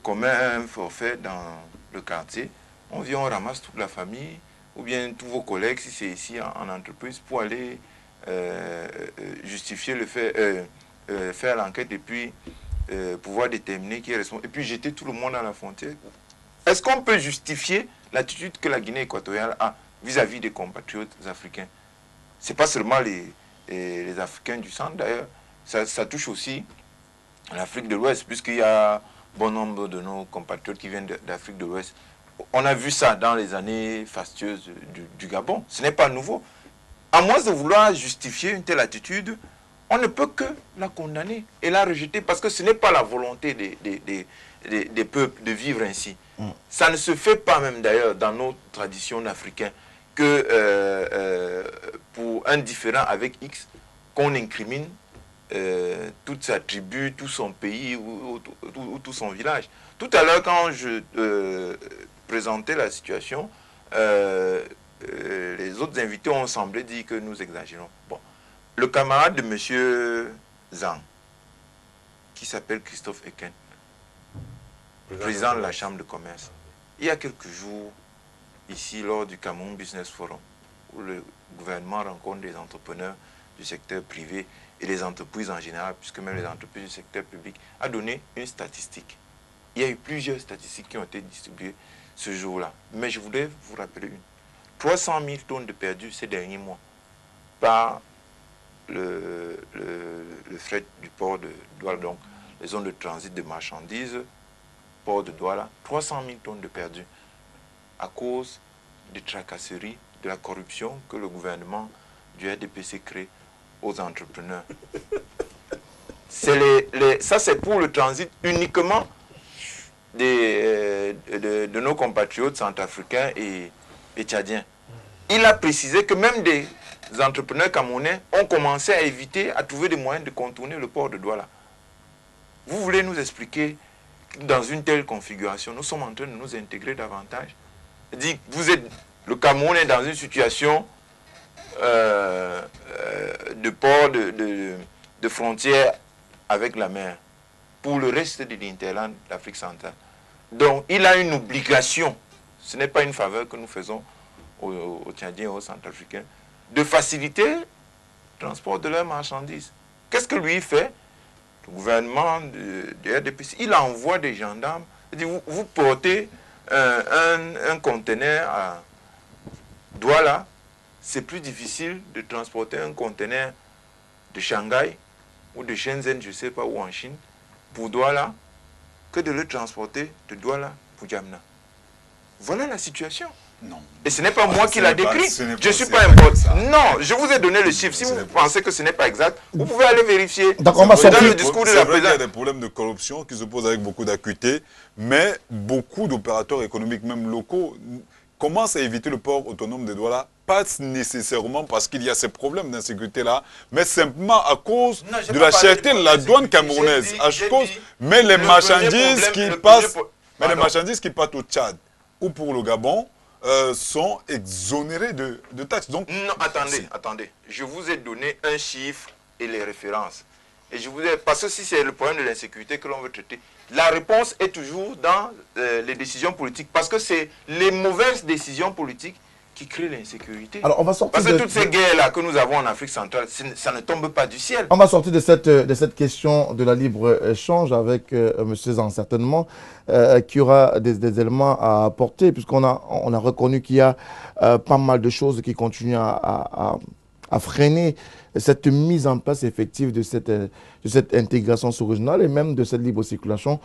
commet un forfait dans le quartier. On vient, on ramasse toute la famille ou bien tous vos collègues, si c'est ici en entreprise, pour aller justifier le fait, faire l'enquête et puis pouvoir déterminer qui est responsable, et puis jeter tout le monde à la frontière. Est-ce qu'on peut justifier l'attitude que la Guinée équatoriale a vis-à-vis des compatriotes africains? Ce n'est pas seulement les Africains du centre, d'ailleurs. Ça touche aussi l'Afrique de l'Ouest, puisqu'il y a bon nombre de nos compatriotes qui viennent d'Afrique de l'Ouest. On a vu ça dans les années fastueuses du Gabon. Ce n'est pas nouveau. À moins de vouloir justifier une telle attitude, on ne peut que la condamner et la rejeter, parce que ce n'est pas la volonté des peuples de vivre ainsi. Ça ne se fait pas même d'ailleurs dans nos traditions africaines que pour un différent avec X, qu'on incrimine toute sa tribu, tout son pays ou tout son village. Tout à l'heure, quand je présentais la situation, les autres invités ont semblé dire que nous exagérons. Bon. Le camarade de M. Zhang, qui s'appelle Christophe Eken, président de la Chambre de commerce, il y a quelques jours, ici, lors du Cameroun Business Forum, où le gouvernement rencontre des entrepreneurs du secteur privé et les entreprises en général, puisque même les entreprises du secteur public, a donné une statistique. Il y a eu plusieurs statistiques qui ont été distribuées ce jour-là. Mais je voudrais vous rappeler une. 300 000 tonnes de perdus ces derniers mois par le fret du port de Douala, donc les zones de transit de marchandises, port de Douala, 300 000 tonnes de perdus à cause des tracasseries, de la corruption que le gouvernement du RDPC crée aux entrepreneurs. Ça, c'est pour le transit uniquement de nos compatriotes centrafricains et tchadiens. Il a précisé que même des entrepreneurs camerounais ont commencé à éviter, à trouver des moyens de contourner le port de Douala. Vous voulez nous expliquer que dans une telle configuration, nous sommes en train de nous intégrer davantage? Le Cameroun est dans une situation de port, de frontière avec la mer pour le reste de l'Interland d'Afrique centrale. Donc, il a une obligation, ce n'est pas une faveur que nous faisons aux Tchadiens et aux Centrafricains, de faciliter le transport de leurs marchandises. Qu'est-ce que lui fait? Le gouvernement de RDPC, il envoie des gendarmes. Il dit, vous portez un conteneur à Douala, c'est plus difficile de transporter un conteneur de Shanghai ou de Shenzhen, je ne sais pas où en Chine, pour Douala, que de le transporter de Douala pour Djamna. Voilà la situation. Non. Et ce n'est pas moi qui l'a décrit. Je ne suis pas important. Non, je vous ai donné le chiffre. Si vous pensez que ce n'est pas exact, vous pouvez aller vérifier. Donc on va dans le sortir. discours de C'est la vrai qu'il y a présidente. des problèmes de corruption qui se posent avec beaucoup d'acuité, mais beaucoup d'opérateurs économiques, même locaux, commencent à éviter le port autonome de Douala, pas nécessairement parce qu'il y a ces problèmes d'insécurité-là, mais simplement à cause Non, j'ai de pas la parlé cherté de de la douane sécurité. camerounaise. J'ai dit, Mais les le marchandises premier qui problème, passent, Pardon. marchandises qui partent au Tchad ou pour le Gabon sont exonérées de taxes. Donc, Non, attendez. Je vous ai donné un chiffre et les références. Et je vous ai, parce que si c'est le problème de l'insécurité que l'on veut traiter, la réponse est toujours dans les décisions politiques. Parce que c'est les mauvaises décisions politiques qui créent l'insécurité. Alors, on va sortir Parce que de- toutes ces guerres-là que nous avons en Afrique centrale, ça ne tombe pas du ciel. On va sortir de cette question de la libre-échange avec M. Zan, certainement, qui aura des éléments à apporter, puisqu'on a reconnu qu'il y a pas mal de choses qui continuent à freiner cette mise en place effective de cette intégration sous-régionale et même de cette libre circulation.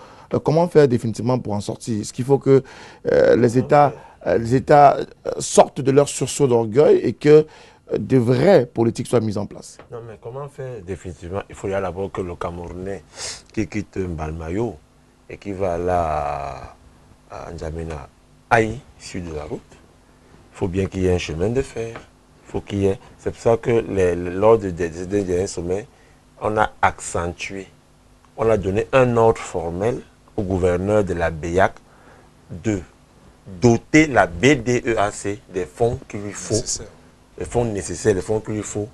Comment faire définitivement pour en sortir? Est-ce qu'il faut que les États sortent de leur sursaut d'orgueil et que de vraies politiques soient mises en place? Non, mais comment faire définitivement? Il faut d'abord que le Camerounais qui quitte Mbalmayo et qui va là à N'Djamena aille sur de la route. Il faut bien qu'il y ait un chemin de fer. Il faut qu'il y ait. C'est pour ça que lors des derniers sommets, on a accentué, on a donné un ordre formel au gouverneur de la BEAC de doter la BDEAC des fonds qu'il lui faut. Les fonds nécessaires, les fonds qu'il lui faut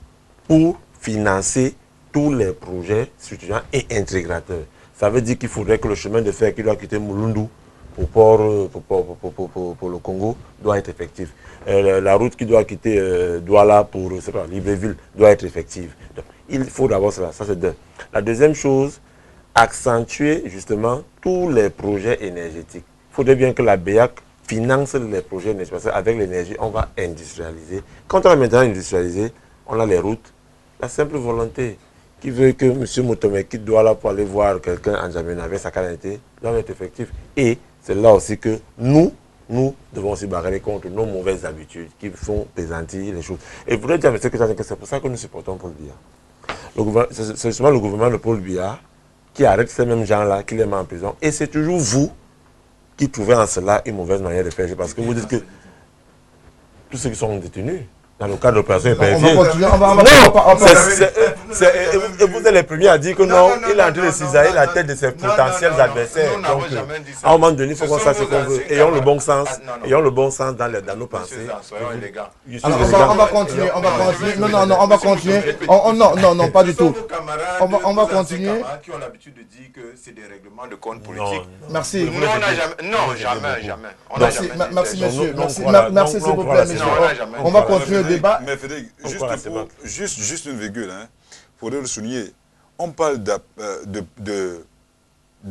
pour financer tous les projets structurants et intégrateurs. Ça veut dire qu'il faudrait que le chemin de fer qui doit quitter Mulundu pour le Congo doit être effectif. La route qui doit quitter Douala pour Libreville doit être effective. Donc, il faut d'abord cela, ça c'est deux. La deuxième chose, accentuer justement tous les projets énergétiques. Il faudrait bien que la BEAC finance les projets énergétiques. Parce qu'avec l'énergie, on va industrialiser. Quand on a maintenant industrialisé, on a les routes. La simple volonté qui veut que M. Moutomé quitte Douala pour aller voir quelqu'un en N'Djamena avec sa qualité doit être effectif. Et c'est là aussi que nous devons aussi barrer contre nos mauvaises habitudes qui font pesantir les choses. Et je voudrais dire à M. que c'est pour ça que nous supportons Paul Biya. C'est justement le gouvernement de Paul Biya qui arrête ces mêmes gens-là, qui les met en prison. Et c'est toujours vous qui trouvez en cela une mauvaise manière de faire. Parce que vous dites que tous ceux qui sont détenus, dans le cadre de l'opération épervier. On va continuer, Vous êtes les premiers à dire que non, il est en train de cisailler la tête de ses potentiels adversaires. Donc, à un moment donné, il faut qu'on sache ce qu'on veut. Ayons le bon sens. Ayons le bon sens dans nos pensées. Soyons élégants. Alors, on va continuer. Non, on va continuer. Non, pas du tout. On va continuer. Qui ont l'habitude de dire que c'est des règlements de compte politique. Merci. Nous, on n'a jamais. Non, jamais. On n'a jamais dit Merci, ça. monsieur. voilà. Merci, s'il vous plaît, monsieur. On va continuer le débat. Mais Frédéric, Voilà, juste une virgule, il faudrait le souligner. On parle de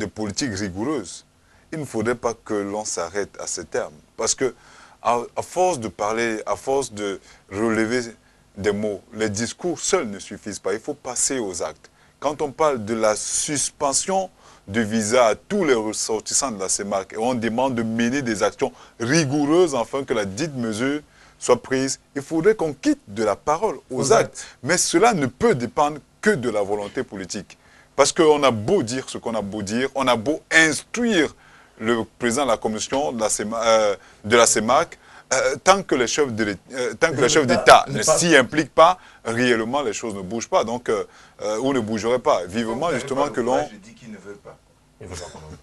politique rigoureuse. Il ne faudrait pas que l'on s'arrête à ce terme. Parce que, à force de parler, à force de relever des mots, les discours seuls ne suffisent pas. Il faut passer aux actes. Quand on parle de la suspension de visa à tous les ressortissants de la CEMAC et on demande de mener des actions rigoureuses afin que la dite mesure soit prise, il faudrait qu'on quitte de la parole aux actes. Mais cela ne peut dépendre que de la volonté politique. Parce qu'on a beau dire ce qu'on a beau dire, on a beau instruire le président de la commission de la CEMAC, tant que le chef d'État ne s'y implique pas, réellement les choses ne bougent pas. Donc, ou ne bougeraient pas. Vivement, justement, que l'on... Je dis qu'ils ne veulent pas. Ils veulent pas comment même.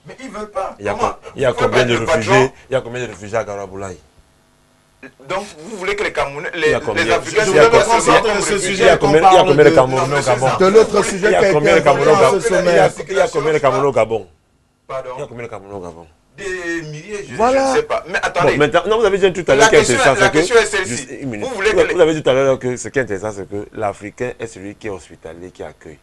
Mais ils ne veulent pas. Il y a combien de réfugiés à Garaboulaye? Donc, vous voulez que les Camerounais, les Africains... Je voulais qu'on sorte de ce sujet qu'on parle de Camerounais au Gabon? De l'autre sujet qui a été abordé à ce sommet. Il y a combien de Camerounais au Gabon? Pardon? Il y a combien de Camerounais au Gabon? Des milliers, je Voilà. ne sais pas. Mais attendez. Bon, maintenant, non, vous avez dit tout à l'heure La question est celle-ci. Vous avez dit tout à l'heure que ce qui est intéressant, c'est que l'Africain est celui qui est hospitalier, qui accueille.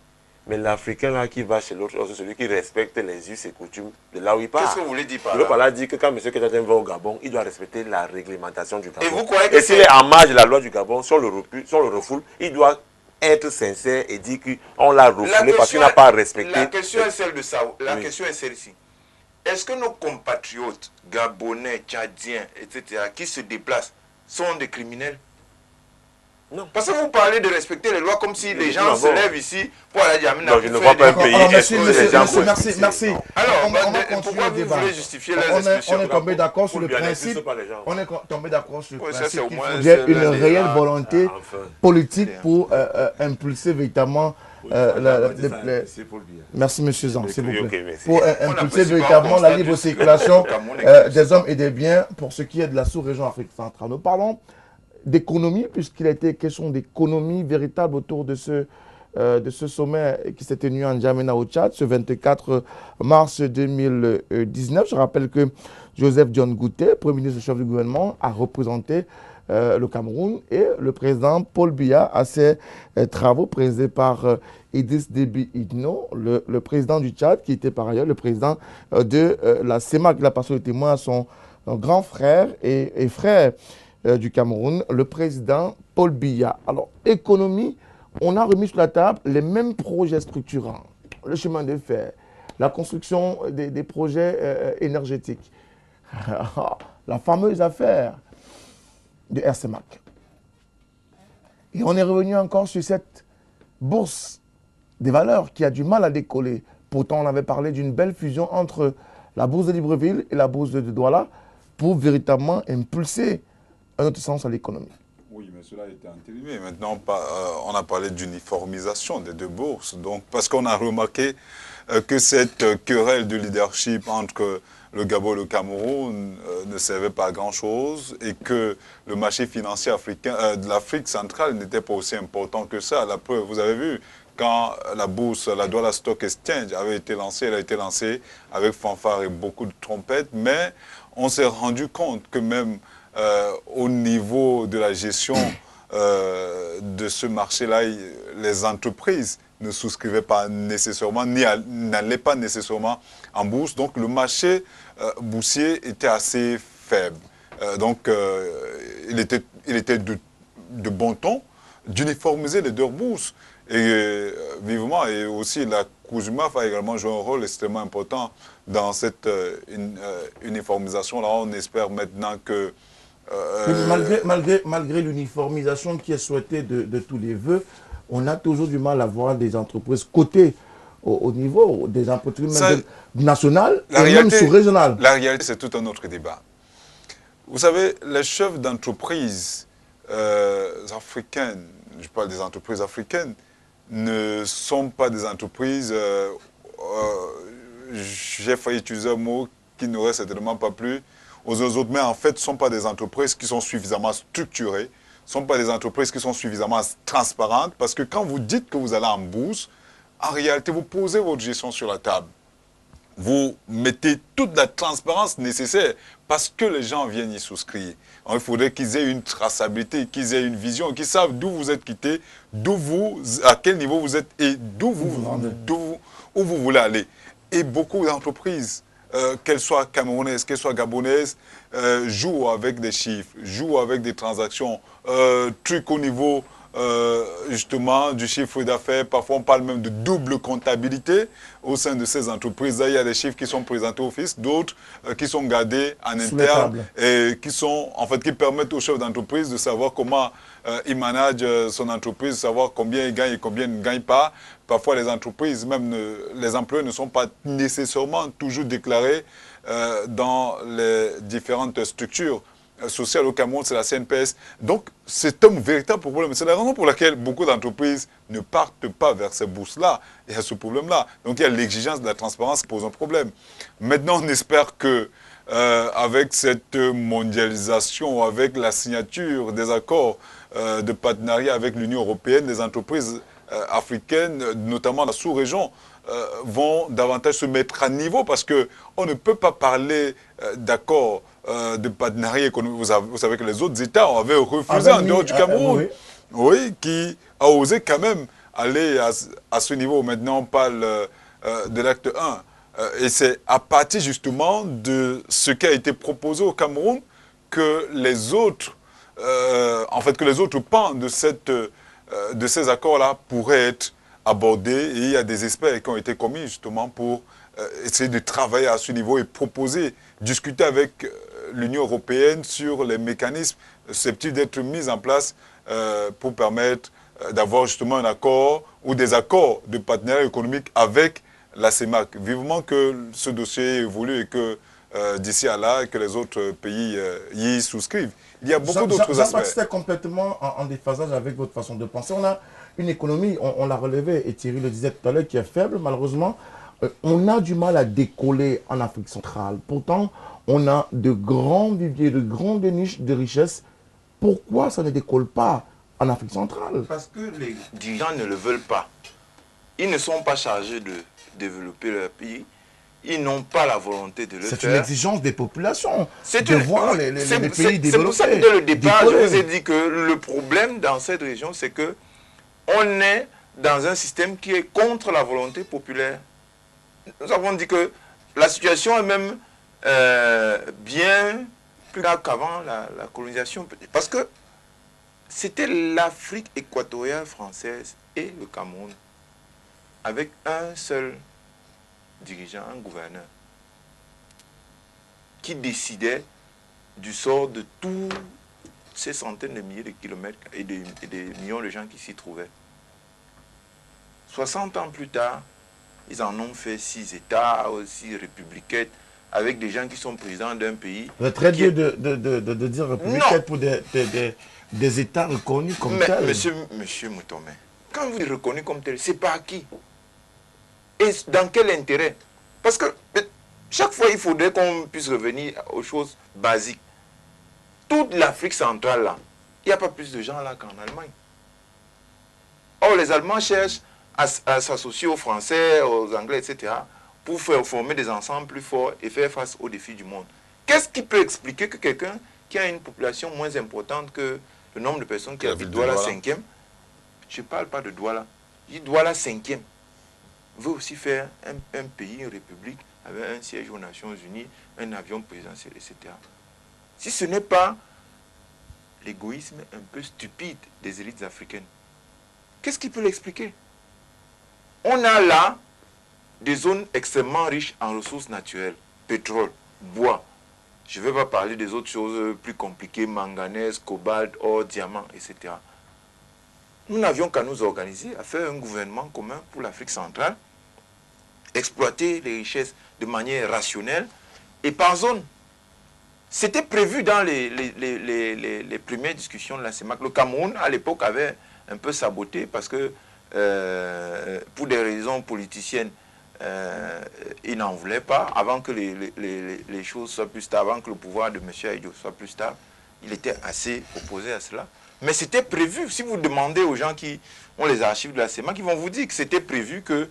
Mais l'Africain là qui va chez l'autre, c'est celui qui respecte les us et coutumes de là où il part. Qu'est-ce que vous voulez dire par là? Le parler dit que quand M. Kejaten va au Gabon, il doit respecter la réglementation du Gabon. Et vous croyez que s'il est en marge de la loi du Gabon, si on le refoule, il doit être sincère et dire qu'on l'a refoulé parce qu'il n'a pas respecté. La question est celle de ça. La Oui. question est celle-ci. Est-ce que nos compatriotes gabonais, tchadiens, etc., qui se déplacent, sont des criminels? Non. Parce que vous parlez de respecter les lois comme si les gens se lèvent ici pour aller dire non, je ne vois pas un pays. Merci. Alors, on va continuer pourquoi le vous débat. voulez justifier les expulsions? On est tombé d'accord sur le Pour bien principe. expulser pas les gens. On est tombé d'accord sur le Ouais, ça, principe c'est au qu'il moins faudrait une l'un des réelle rares. volonté Enfin. politique pour impulser véritablement Merci monsieur Zan, s'il vous plaît. Ok, merci. Pour impulser véritablement la libre circulation des hommes et des biens pour ce qui est de la sous-région Afrique centrale. Nous parlons d'économie, puisqu'il a été question d'économie véritable autour de ce sommet qui s'est tenu en N'Djamena au Tchad, ce 24 mars 2019. Je rappelle que Joseph John Gouté, Premier ministre chef du gouvernement, a représenté le Cameroun et le président Paul Biya à ses travaux présidés par Idriss Déby Itno, le président du Tchad, qui était par ailleurs le président de la CEMAC. Il a passé le témoin à son grand frère et frère du Cameroun, le président Paul Biya. Alors, économie, on a remis sur la table les mêmes projets structurants, le chemin de fer, la construction des projets énergétiques, la fameuse affaire de RCMAC. Et on est revenu encore sur cette bourse des valeurs qui a du mal à décoller. Pourtant, on avait parlé d'une belle fusion entre la bourse de Libreville et la bourse de Douala pour véritablement impulser un autre sens à l'économie. Oui, mais cela a été entériné. Maintenant, on a parlé d'uniformisation des deux bourses. Donc, parce qu'on a remarqué que cette querelle de leadership entre le Gabon et le Cameroun ne servait pas à grand-chose et que le marché financier africain, de l'Afrique centrale n'était pas aussi important que ça. La preuve, vous avez vu, quand la bourse, la Douala Stock Exchange avait été lancée, elle a été lancée avec fanfare et beaucoup de trompettes, mais on s'est rendu compte que même au niveau de la gestion de ce marché-là, les entreprises ne souscrivaient pas nécessairement, ni n'allaient pas nécessairement en bourse. Donc le marché boursier était assez faible. Donc il était de bon ton d'uniformiser les deux bourses. Et vivement, et aussi la COUSMAF a également joué un rôle extrêmement important dans cette uniformisation-là. On espère maintenant que malgré l'uniformisation qui est souhaitée de tous les vœux, on a toujours du mal à voir des entreprises cotées au niveau des entreprises même nationales et même sous-régionales. La réalité, c'est tout un autre débat. Vous savez, les chefs d'entreprises africaines, je parle des entreprises africaines, ne sont pas des entreprises, j'ai failli utiliser un mot qui n'aurait certainement pas plu aux autres, mais en fait, ne sont pas des entreprises qui sont suffisamment structurées, ne sont pas des entreprises qui sont suffisamment transparentes, parce que quand vous dites que vous allez en bourse, en réalité, vous posez votre gestion sur la table. Vous mettez toute la transparence nécessaire parce que les gens viennent y souscrire. Alors, il faudrait qu'ils aient une traçabilité, qu'ils aient une vision, qu'ils savent d'où vous êtes quitté, à quel niveau vous êtes et où vous voulez aller. Et beaucoup d'entreprises, qu'elles soient camerounaises, qu'elles soient gabonaises, jouent avec des chiffres, jouent avec des transactions, trucs au niveau justement du chiffre d'affaires. Parfois, on parle même de double comptabilité au sein de ces entreprises-là. Il y a des chiffres qui sont présentés au fisc, d'autres qui sont gardés en interne et qui sont, en fait, qui permettent au chef d'entreprise de savoir comment il manage son entreprise, de savoir combien il gagne et combien il ne gagne pas. Parfois, les entreprises, même les employés ne sont pas nécessairement toujours déclarés dans les différentes structures sociales. Au Cameroun, c'est la CNPS. Donc, c'est un véritable problème. C'est la raison pour laquelle beaucoup d'entreprises ne partent pas vers ces bourses-là. Il y a ce problème-là. Donc, il y a l'exigence de la transparence qui pose un problème. Maintenant, on espère que avec cette mondialisation, avec la signature des accords de partenariat avec l'Union européenne, les entreprises africaines, notamment la sous-région, vont davantage se mettre à niveau parce qu'on ne peut pas parler d'accords de partenariat économique. Vous savez que les autres États avaient refusé en dehors du Cameroun, oui, qui a osé quand même aller à ce niveau. Maintenant, on parle de l'acte 1. Et c'est à partir justement de ce qui a été proposé au Cameroun que les autres, que les autres pans de ces accords-là pourraient être abordés. Et il y a des experts qui ont été commis justement pour essayer de travailler à ce niveau et proposer, discuter avec l'Union européenne sur les mécanismes susceptibles d'être mis en place pour permettre d'avoir justement un accord ou des accords de partenariat économique avec la CEMAC. Vivement que ce dossier évolue et que d'ici à là, que les autres pays y souscrivent. Il y a beaucoup d'autres aspects. C'est complètement en déphasage avec votre façon de penser. On a une économie, on l'a relevé, et Thierry le disait tout à l'heure, qui est faible, malheureusement. On a du mal à décoller en Afrique centrale. Pourtant, on a de grands viviers, de grandes niches de richesse. Pourquoi ça ne décolle pas en Afrique centrale? Parce que les dirigeants ne le veulent pas. Ils ne sont pas chargés de développer leur pays. Ils n'ont pas la volonté de le faire. C'est une exigence des populations de voir les pays développés. C'est pour ça que dès le départ, je vous ai dit que le problème dans cette région, c'est que on est dans un système qui est contre la volonté populaire. Nous avons dit que la situation est même bien plus grave qu'avant la colonisation. Parce que c'était l'Afrique équatoriale française et le Cameroun avec un seul dirigeant, un gouverneur, qui décidait du sort de tous ces centaines de milliers de kilomètres et des millions de gens qui s'y trouvaient. 60 ans plus tard, ils en ont fait 6 États, aussi républicains, avec des gens qui sont présidents d'un pays. C'est très dur de dire républicain pour des États reconnus comme tels. Monsieur Moutomé, quand vous êtes reconnu comme tel, c'est par qui? Et dans quel intérêt? Parce que chaque fois, il faudrait qu'on puisse revenir aux choses basiques. Toute l'Afrique centrale, là, il n'y a pas plus de gens là qu'en Allemagne. Or, les Allemands cherchent à s'associer aux Français, aux Anglais, etc., pour former des ensembles plus forts et faire face aux défis du monde. Qu'est-ce qui peut expliquer que quelqu'un qui a une population moins importante que le nombre de personnes qui habitent Douala 5e, je ne parle pas de Douala, je dis Douala 5e, veut aussi faire un pays, une république, avec un siège aux Nations Unies, un avion présidentiel, etc. Si ce n'est pas l'égoïsme un peu stupide des élites africaines, qu'est-ce qui peut l'expliquer? On a là des zones extrêmement riches en ressources naturelles, pétrole, bois. Je ne vais pas parler des autres choses plus compliquées, manganèse, cobalt, or, diamant, etc. Nous n'avions qu'à nous organiser, à faire un gouvernement commun pour l'Afrique centrale, exploiter les richesses de manière rationnelle et par zone. C'était prévu dans les premières discussions de la CEMAC. Le Cameroun, à l'époque, avait un peu saboté parce que, pour des raisons politiciennes, il n'en voulait pas. Avant que les choses soient plus stables, avant que le pouvoir de M. Aïdjo soit plus stable, il était assez opposé à cela. Mais c'était prévu. Si vous demandez aux gens qui ont les archives de la CEMAC, ils vont vous dire que c'était prévu que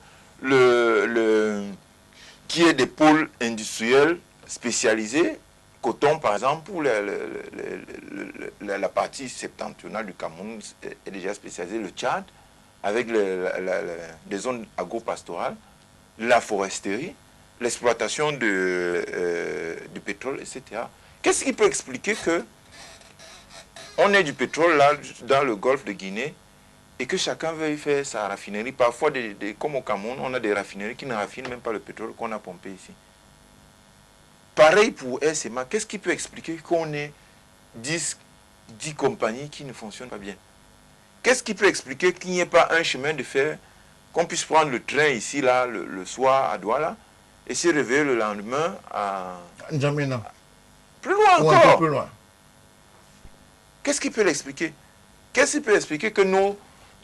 qu'il y ait des pôles industriels spécialisés, coton par exemple, pour la partie septentrionale du Cameroun est déjà spécialisée, le Tchad, avec des zones agro-pastorales, la foresterie, l'exploitation du pétrole, etc. Qu'est-ce qui peut expliquer que on ait du pétrole là, dans le golfe de Guinée, et que chacun veuille faire sa raffinerie. Parfois, comme au Cameroun, on a des raffineries qui ne raffinent même pas le pétrole qu'on a pompé ici. Pareil pour SMA. Qu'est-ce qui peut expliquer qu'on ait 10 compagnies qui ne fonctionnent pas bien? Qu'est-ce qui peut expliquer qu'il n'y ait pas un chemin de fer, qu'on puisse prendre le train ici, là, le soir à Douala, et se réveiller le lendemain à... N'Djamena. Plus loin Ou un peu encore. plus loin. Qu'est-ce qui peut l'expliquer? Qu'est-ce qui peut expliquer que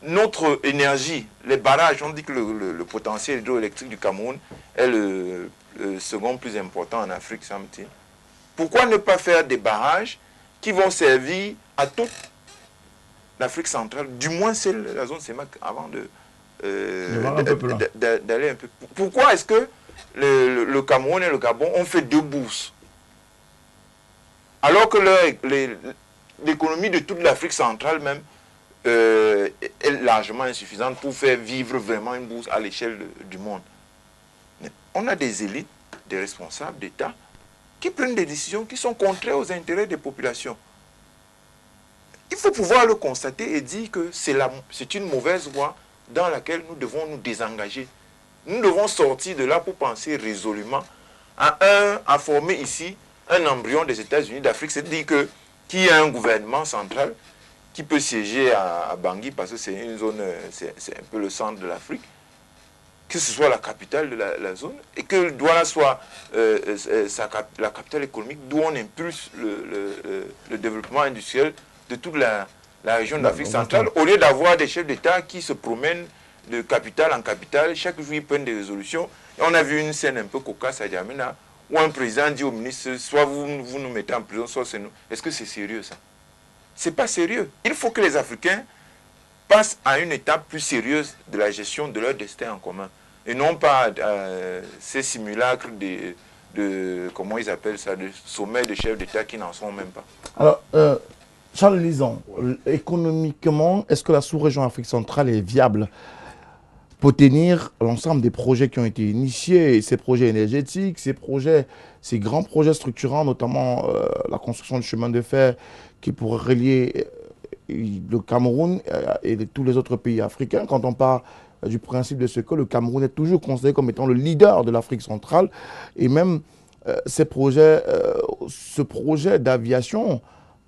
notre énergie, les barrages, on dit que le potentiel hydroélectrique du Cameroun est le second plus important en Afrique, semble-t-il. Pourquoi ne pas faire des barrages qui vont servir à toute l'Afrique centrale, du moins c'est la zone CEMAC, avant d'aller un peu. Pourquoi est-ce que le Cameroun et le Gabon ont fait 2 bourses alors que l'économie de toute l'Afrique centrale même est largement insuffisante pour faire vivre vraiment une bourse à l'échelle du monde? On a des élites, des responsables d'État qui prennent des décisions qui sont contraires aux intérêts des populations. Il faut pouvoir le constater et dire que c'est une mauvaise voie dans laquelle nous devons nous désengager. Nous devons sortir de là pour penser résolument à former ici un embryon des États-Unis d'Afrique. C'est-à-dire qu'il y a un gouvernement central qui peut siéger à Bangui parce que c'est une zone, c'est un peu le centre de l'Afrique, que ce soit la capitale de la zone, et que Douala soit la capitale économique d'où on impulse le développement industriel de toute la région de l'Afrique centrale, au lieu d'avoir des chefs d'État qui se promènent de capitale en capitale, chaque jour ils prennent des résolutions. Et on a vu une scène un peu cocasse à Djamena, où un président dit au ministre, soit vous nous mettez en prison, soit c'est nous. Est-ce que c'est sérieux ça? C'est pas sérieux. Il faut que les Africains passent à une étape plus sérieuse de la gestion de leur destin en commun. Et non pas ces simulacres comment ils appellent ça, de sommets de chefs d'État qui n'en sont même pas. Alors, Charles Lison, économiquement, est-ce que la sous-région Afrique centrale est viable pour tenir l'ensemble des projets qui ont été initiés, ces projets énergétiques, ces grands projets structurants, notamment la construction de chemins de fer qui pourraient relier le Cameroun et tous les autres pays africains? Quand on parle du principe de ce que le Cameroun est toujours considéré comme étant le leader de l'Afrique centrale, et même ce projet d'aviation,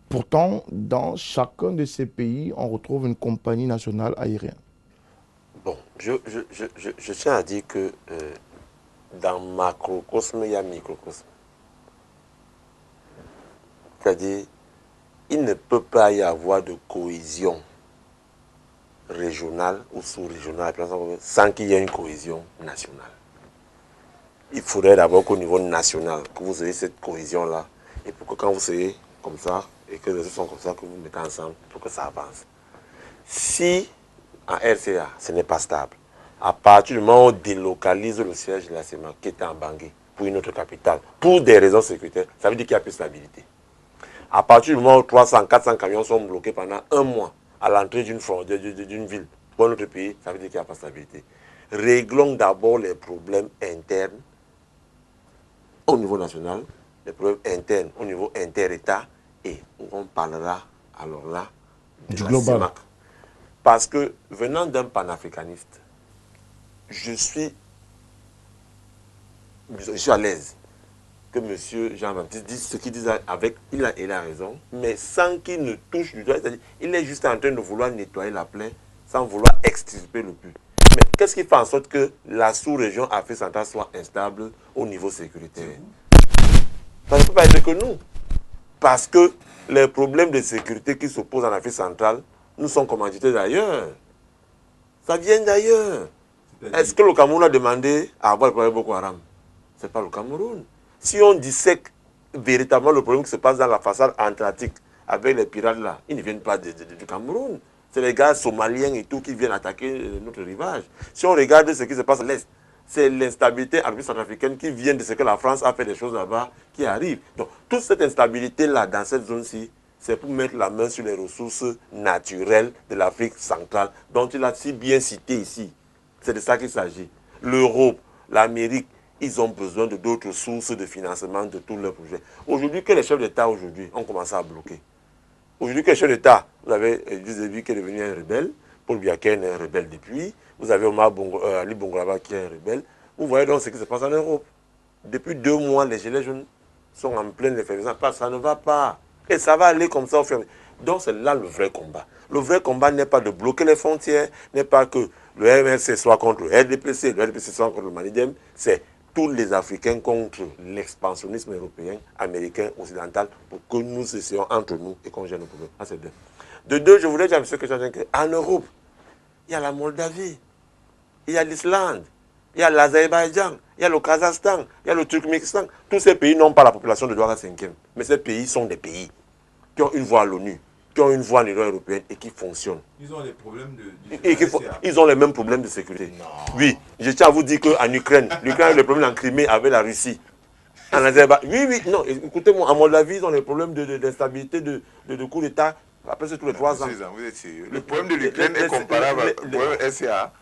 pourtant, dans chacun de ces pays, on retrouve une compagnie nationale aérienne. Bon, je tiens à dire que dans macrocosme, il y a microcosme. C'est-à-dire, il ne peut pas y avoir de cohésion régionale ou sous-régionale sans qu'il y ait une cohésion nationale. Il faudrait d'abord qu'au niveau national, que vous ayez cette cohésion-là, et pour que quand vous soyez comme ça, et que les autres sont comme ça, que vous mettez ensemble pour que ça avance. Si en RCA, ce n'est pas stable, à partir du moment où on délocalise le siège de la CEMAC qui était en Bangui pour une autre capitale, pour des raisons sécuritaires, ça veut dire qu'il n'y a plus de stabilité. À partir du moment où 300, 400 camions sont bloqués pendant 1 mois à l'entrée d'une ville pour un autre pays, ça veut dire qu'il n'y a pas de stabilité. Réglons d'abord les problèmes internes au niveau national, les problèmes internes au niveau inter-État, et on parlera alors là de la CEMAC. Parce que venant d'un panafricaniste, je suis à l'aise que M. Jean-Baptiste dise ce qu'il dit avec, il a raison, mais sans qu'il ne touche du doigt, c'est-à-dire il est juste en train de vouloir nettoyer la plaie sans vouloir extirper le puits. Mais qu'est-ce qui fait en sorte que la sous-région Afrique centrale soit instable au niveau sécuritaire? Ça ne peut pas être que nous. Parce que les problèmes de sécurité qui s'opposent en Afrique centrale nous sont commandités d'ailleurs. Ça vient d'ailleurs. Est-ce que le Cameroun a demandé à avoir le problème Boko Haram? Ce n'est pas le Cameroun. Si on dissèque véritablement le problème qui se passe dans la façade atlantique avec les pirates là, ils ne viennent pas du Cameroun. C'est les gars somaliens et tout qui viennent attaquer notre rivage. Si on regarde ce qui se passe à l'Est, c'est l'instabilité centrafricaine qui vient de ce que la France a fait des choses là-bas qui arrive. Donc, toute cette instabilité-là, dans cette zone-ci, c'est pour mettre la main sur les ressources naturelles de l'Afrique centrale, dont il a si bien cité ici. C'est de ça qu'il s'agit. L'Europe, l'Amérique, ils ont besoin de d'autres sources de financement de tous leurs projets. Aujourd'hui, que les chefs d'État aujourd'hui ont commencé à bloquer. Aujourd'hui, que les chefs d'État, vous avez vu qu'il est devenu un rebelle, Paul Biya qui est un rebelle depuis. Vous avez Omar Bongo, Ali Bongo là-bas qui est un rebelle. Vous voyez donc ce qui se passe en Europe. Depuis 2 mois, les gilets jaunes sont en pleine effervescence. Ça ne va pas. Et ça va aller comme ça au fur et à mesure. Donc c'est là le vrai combat. Le vrai combat n'est pas de bloquer les frontières, n'est pas que le MLC soit contre le RDPC, le RDPC soit contre le Manidem. C'est tous les Africains contre l'expansionnisme européen, américain, occidental, pour que nous cessions entre nous et qu'on gère nos problèmes. Ah, c'est deux. De deux, je voudrais dire à M. Kachin qu'en Europe, il y a la Moldavie, il y a l'Islande, il y a l'Azerbaïdjan, il y a le Kazakhstan, il y a le Turkménistan. Tous ces pays n'ont pas la population de Douala 5e. Mais ces pays sont des pays qui ont une voix à l'ONU, qui ont une voix à l'Union européenne et qui fonctionnent. Ils ont des problèmes ils ont les mêmes problèmes de sécurité. Non. Oui, je tiens à vous dire qu'en Ukraine, l'Ukraine a le problème en Crimée avec la Russie. En Azerbaïdjan, oui, non, écoutez-moi, à Moldavie, ils ont les problèmes d'instabilité, de coup d'État, après c'est tous les 3 ans. Vous êtes sérieux. Le problème de l'Ukraine est comparable au problème SCA.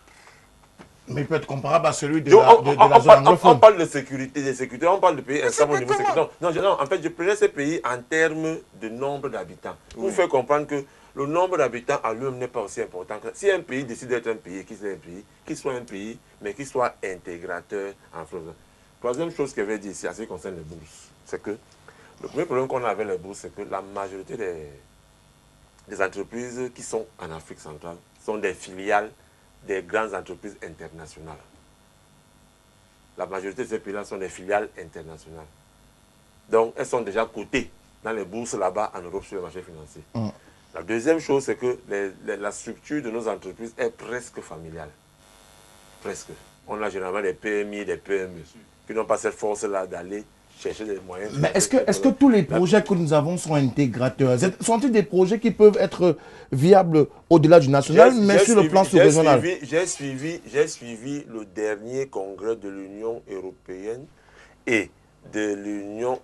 Mais il peut être comparable à celui de la zone anglophone. On parle de sécurité, on parle de pays instables au niveau sécuritaire. Non, en fait, je prenais ces pays en termes de nombre d'habitants. Pour vous faire comprendre que le nombre d'habitants à lui-même n'est pas aussi important. Si un pays décide d'être un pays, qu'il soit un pays, mais qu'il soit intégrateur en France. Troisième chose que je vais dire ici, en ce qui concerne les bourses, c'est que le premier problème qu'on a avec les bourses, c'est que la majorité des entreprises qui sont en Afrique centrale sont des filiales des grandes entreprises internationales. La majorité de ces pays-là sont des filiales internationales. Donc, elles sont déjà cotées dans les bourses là-bas en Europe sur le marché financier. La deuxième chose, c'est que la structure de nos entreprises est presque familiale. Presque. On a généralement des PMI, des PME qui n'ont pas cette force-là d'aller chercher des moyens. Mais est-ce que tous les projets que nous avons sont intégrateurs? Sont-ils des projets qui peuvent être viables au-delà du national, mais sur le plan sous-régional? J'ai suivi le dernier congrès de l'Union européenne et de l'Union...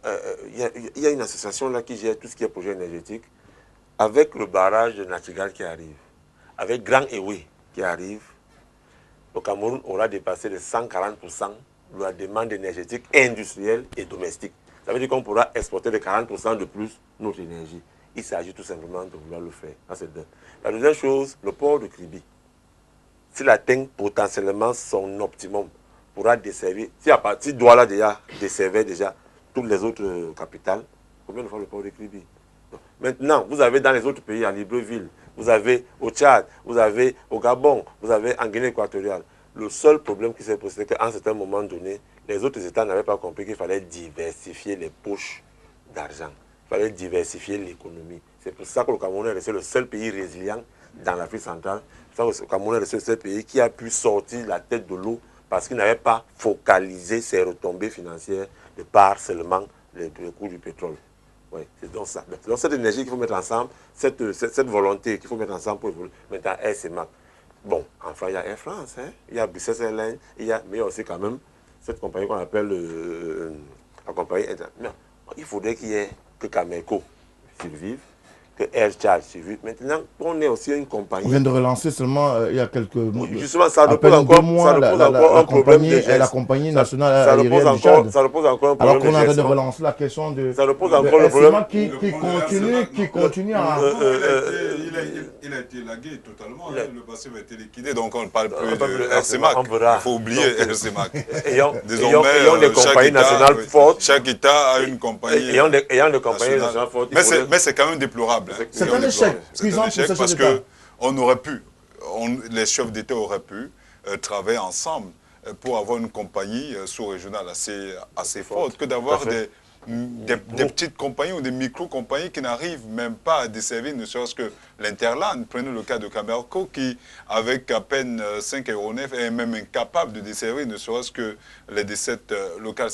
Il y a une association là qui gère tout ce qui est projet énergétique, avec le barrage de Nachtigal qui arrive, avec Grand Ewe qui arrive. Le Cameroun aura dépassé de 140% la demande énergétique industrielle et domestique. Ça veut dire qu'on pourra exporter de 40% de plus notre énergie. Il s'agit tout simplement de vouloir le faire. La deuxième chose, le port de Kribi, s'il atteint potentiellement son optimum, pourra desservir, si à partir de Douala déjà desservait déjà toutes les autres capitales, combien de fois le port de Kribi? Maintenant, vous avez dans les autres pays, à Libreville, vous avez au Tchad, vous avez au Gabon, vous avez en Guinée équatoriale. Le seul problème qui s'est posé, c'est qu'à un certain moment donné, les autres États n'avaient pas compris qu'il fallait diversifier les poches d'argent. Il fallait diversifier l'économie. C'est pour ça que le Cameroun est resté le seul pays résilient dans l'Afrique centrale. C'est pour ça que le Cameroun est resté le seul pays qui a pu sortir la tête de l'eau parce qu'il n'avait pas focalisé ses retombées financières de par seulement le coût du pétrole. Oui, c'est donc ça. Donc cette énergie qu'il faut mettre ensemble, cette volonté qu'il faut mettre ensemble pour évoluer. Maintenant, SMAC. Bon, enfin, il y a Air France, hein? Il y a Business Airlines, mais il y a aussi quand même cette compagnie qu'on appelle la compagnie internationale. Il faudrait qu'il y ait que Cameco survive, que Air Charge survive. Maintenant, on est aussi une compagnie. On vient de relancer seulement il y a quelques mois. Justement, ça repose encore un problème de gestion. La compagnie nationale aérienne du Tchad. Ça repose encore un problème alors qu'on de a gestion. de relancer la question de... Ça repose encore le problème. Qui continue à... Il a été lagué totalement. Le passif a été liquidé. Donc on ne parle plus de de RCMAC. Il faut oublier RCMAC. Ayant des compagnies nationales fortes. Chaque État a une compagnie. Ayant des compagnies nationales fortes. Mais c'est quand même déplorable. C'est un échec. Parce qu'on aurait pu, les chefs d'État auraient pu travailler ensemble pour avoir une compagnie sous-régionale assez forte que d'avoir des petites compagnies ou des micro-compagnies qui n'arrivent même pas à desservir ne serait-ce que l'Interland. Prenez le cas de Camerco qui, avec à peine 5 aéronefs, est même incapable de desservir ne serait-ce que les dessertes locales.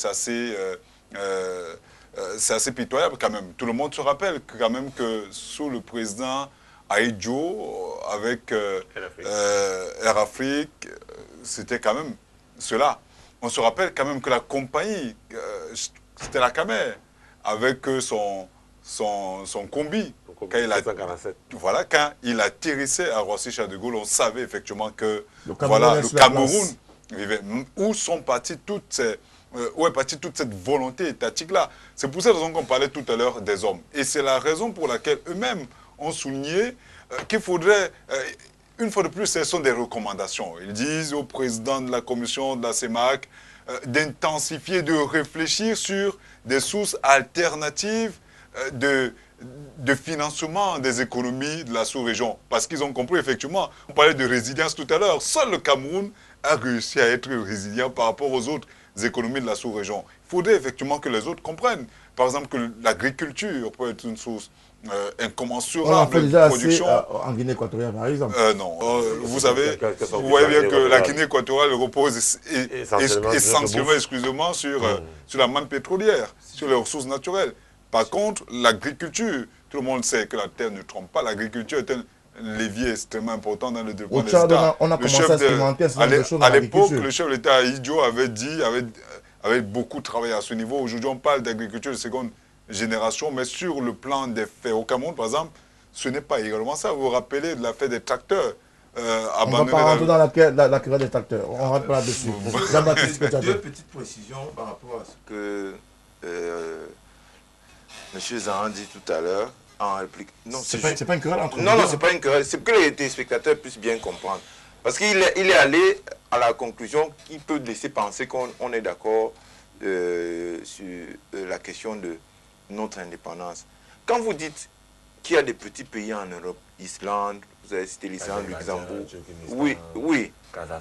C'est assez pitoyable quand même. Tout le monde se rappelle quand même que sous le président Aïdjo, avec Air Afrique, c'était quand même cela. On se rappelle quand même que la compagnie, c'était la Camer, avec son combi. Quand il atterrissait à Roissy-Charles de Gaulle, on savait effectivement que le Cameroun vivait. Où est partie toute cette volonté étatique-là? C'est pour cette raison qu'on parlait tout à l'heure des hommes. Et c'est la raison pour laquelle eux-mêmes ont souligné qu'il faudrait une fois de plus, ce sont des recommandations. Ils disent au président de la commission de la CEMAC d'intensifier, de réfléchir sur des sources alternatives de financement des économies de la sous-région. Parce qu'ils ont compris, effectivement, on parlait de résilience tout à l'heure, seul le Cameroun a réussi à être résilient par rapport aux autres économies de la sous-région. Il faudrait effectivement que les autres comprennent. Par exemple, que l'agriculture peut être une source incommensurable de production. En Guinée équatoriale, par exemple. Non. Vous savez, vous voyez bien que la Guinée équatoriale repose essentiellement, exclusivement sur la manne pétrolière, sur les ressources naturelles. Par contre, l'agriculture, tout le monde sait que la terre ne trompe pas. L'agriculture est un levier extrêmement important dans le développement des États. On a commencé à expérimenter ce genre de choses dans à l'époque, l'agriculture. le chef de l'État Idjo avait dit, avait beaucoup travaillé à ce niveau. Aujourd'hui, on parle d'agriculture de seconde génération, mais sur le plan des faits au Cameroun, par exemple, ce n'est pas également ça. Vous vous rappelez de l'affaire des tracteurs on ne va pas rentrer dans la querelle des tracteurs. On ne rentre pas là-dessus. Deux petites précisions par rapport à ce que M. Zahan dit tout à l'heure en réplique. Non, c'est pas une querelle entre Non, non, c'est pas une querelle. C'est que les téléspectateurs puissent bien comprendre. Parce qu'il est allé à la conclusion qui peut laisser penser qu'on est d'accord sur la question de notre indépendance. Quand vous dites qu'il y a des petits pays en Europe, Islande, vous avez cité l'Islande, Luxembourg, oui, oui,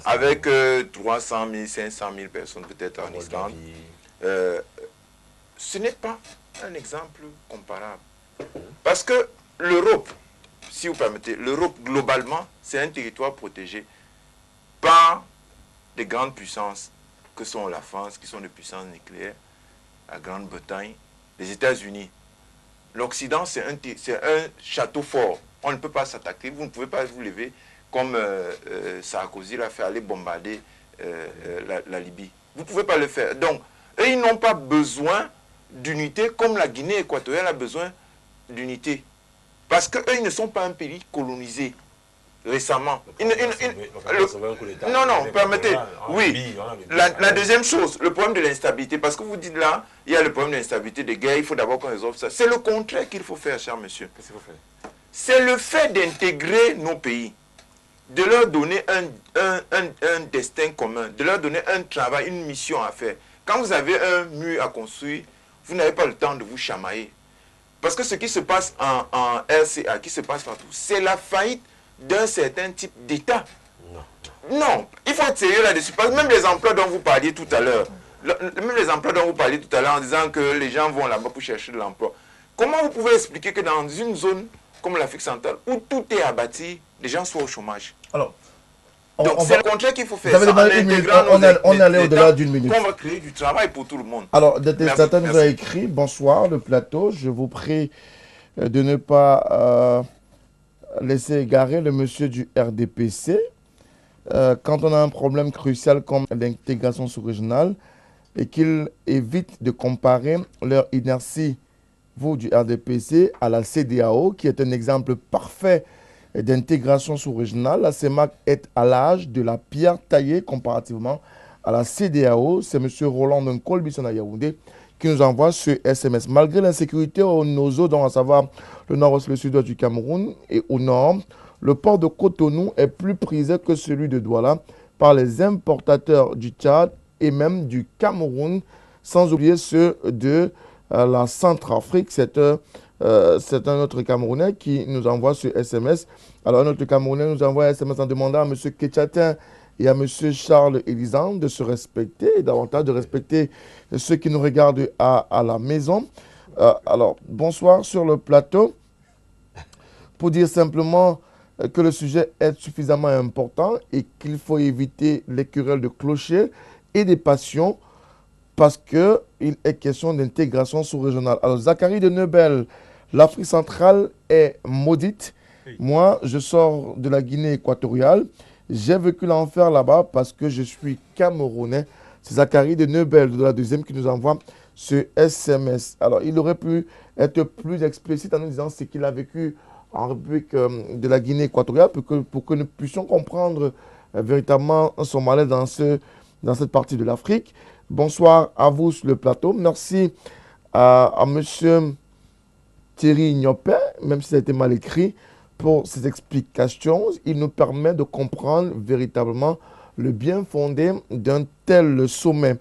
avec 300 000, 500 000 personnes peut-être en Islande, ce n'est pas un exemple comparable. Parce que l'Europe, si vous permettez, l'Europe globalement, c'est un territoire protégé par des grandes puissances que sont la France, qui sont des puissances nucléaires, la Grande-Bretagne, les États-Unis. L'Occident, c'est un château fort. On ne peut pas s'attaquer. Vous ne pouvez pas vous lever comme Sarkozy l'a fait, aller bombarder la Libye. Vous ne pouvez pas le faire. Donc, eux, ils n'ont pas besoin d'unité comme la Guinée équatoriale a besoin d'unité. Parce qu'eux, ils ne sont pas un pays colonisé récemment. Non, non, permettez. Oui. La deuxième chose, le problème de l'instabilité. Parce que vous dites là, il y a le problème de l'instabilité des guerres, il faut d'abord qu'on résolve ça. C'est le contraire qu'il faut faire, cher monsieur. Qu'est-ce qu'il faut faire? C'est le fait d'intégrer nos pays, de leur donner un destin commun, de leur donner un travail, une mission à faire. Quand vous avez un mur à construire, vous n'avez pas le temps de vous chamailler. Parce que ce qui se passe en RCA, qui se passe partout, c'est la faillite d'un certain type d'État. Non, il faut être sérieux là-dessus. Parce que même les emplois dont vous parliez tout à l'heure, même les emplois dont vous parliez tout à l'heure en disant que les gens vont là-bas pour chercher de l'emploi. Comment vous pouvez expliquer que dans une zone comme l'Afrique centrale, où tout est abattu, les gens soient au chômage? Alors, donc c'est le contraire qu'il faut faire. On est allé au-delà d'une minute. On va créer du travail pour tout le monde. Alors, des téléspectateurs nous a écrit, bonsoir, le plateau, je vous prie de ne pas laisser égarer le monsieur du RDPC. Quand on a un problème crucial comme l'intégration sous-régionale et qu'il évite de comparer leur inertie, vous du RDPC, à la CEDEAO, qui est un exemple parfait d'intégration sous-régionale. La CEMAC est à l'âge de la pierre taillée comparativement à la CEDEAO. C'est M. Roland Nkolbison à Yaoundé qui nous envoie ce SMS. Malgré l'insécurité au nos eaux, donc à savoir le nord-ouest et le sud-ouest du Cameroun, et au nord, le port de Cotonou est plus prisé que celui de Douala par les importateurs du Tchad et même du Cameroun, sans oublier ceux de la Centrafrique. C'est un autre Camerounais qui nous envoie ce SMS. Alors, un autre Camerounais nous envoie un SMS en demandant à M. Ketchatin et à M. Charles Elisan de se respecter et davantage de respecter ceux qui nous regardent à la maison. Alors, bonsoir sur le plateau. Pour dire simplement que le sujet est suffisamment important et qu'il faut éviter les querelles de clochers et des passions parce qu'il est question d'intégration sous-régionale. Alors, Zachary de Neubel, l'Afrique centrale est maudite. Oui. Moi, je sors de la Guinée équatoriale. J'ai vécu l'enfer là-bas parce que je suis Camerounais. C'est Zachary de Neubel, de la deuxième, qui nous envoie ce SMS. Alors, il aurait pu être plus explicite en nous disant ce qu'il a vécu en République de la Guinée équatoriale pour que nous puissions comprendre véritablement son malaise dans cette partie de l'Afrique. Bonsoir à vous sur le plateau. Merci à M. Thierry Ignopé, même si ça a été mal écrit. pour ces explications. Il nous permet de comprendre véritablement le bien fondé d'un tel sommet.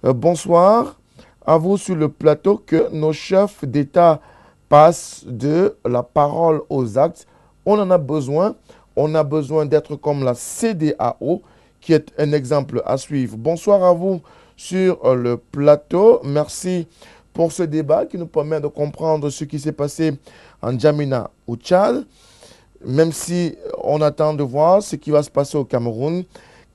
Bonsoir à vous sur le plateau. Que nos chefs d'État passent de la parole aux actes. On en a besoin. On a besoin d'être comme la CEDEAO, qui est un exemple à suivre. Bonsoir à vous sur le plateau. Merci pour ce débat qui nous permet de comprendre ce qui s'est passé en N'Djamena au Tchad, même si on attend de voir ce qui va se passer au Cameroun.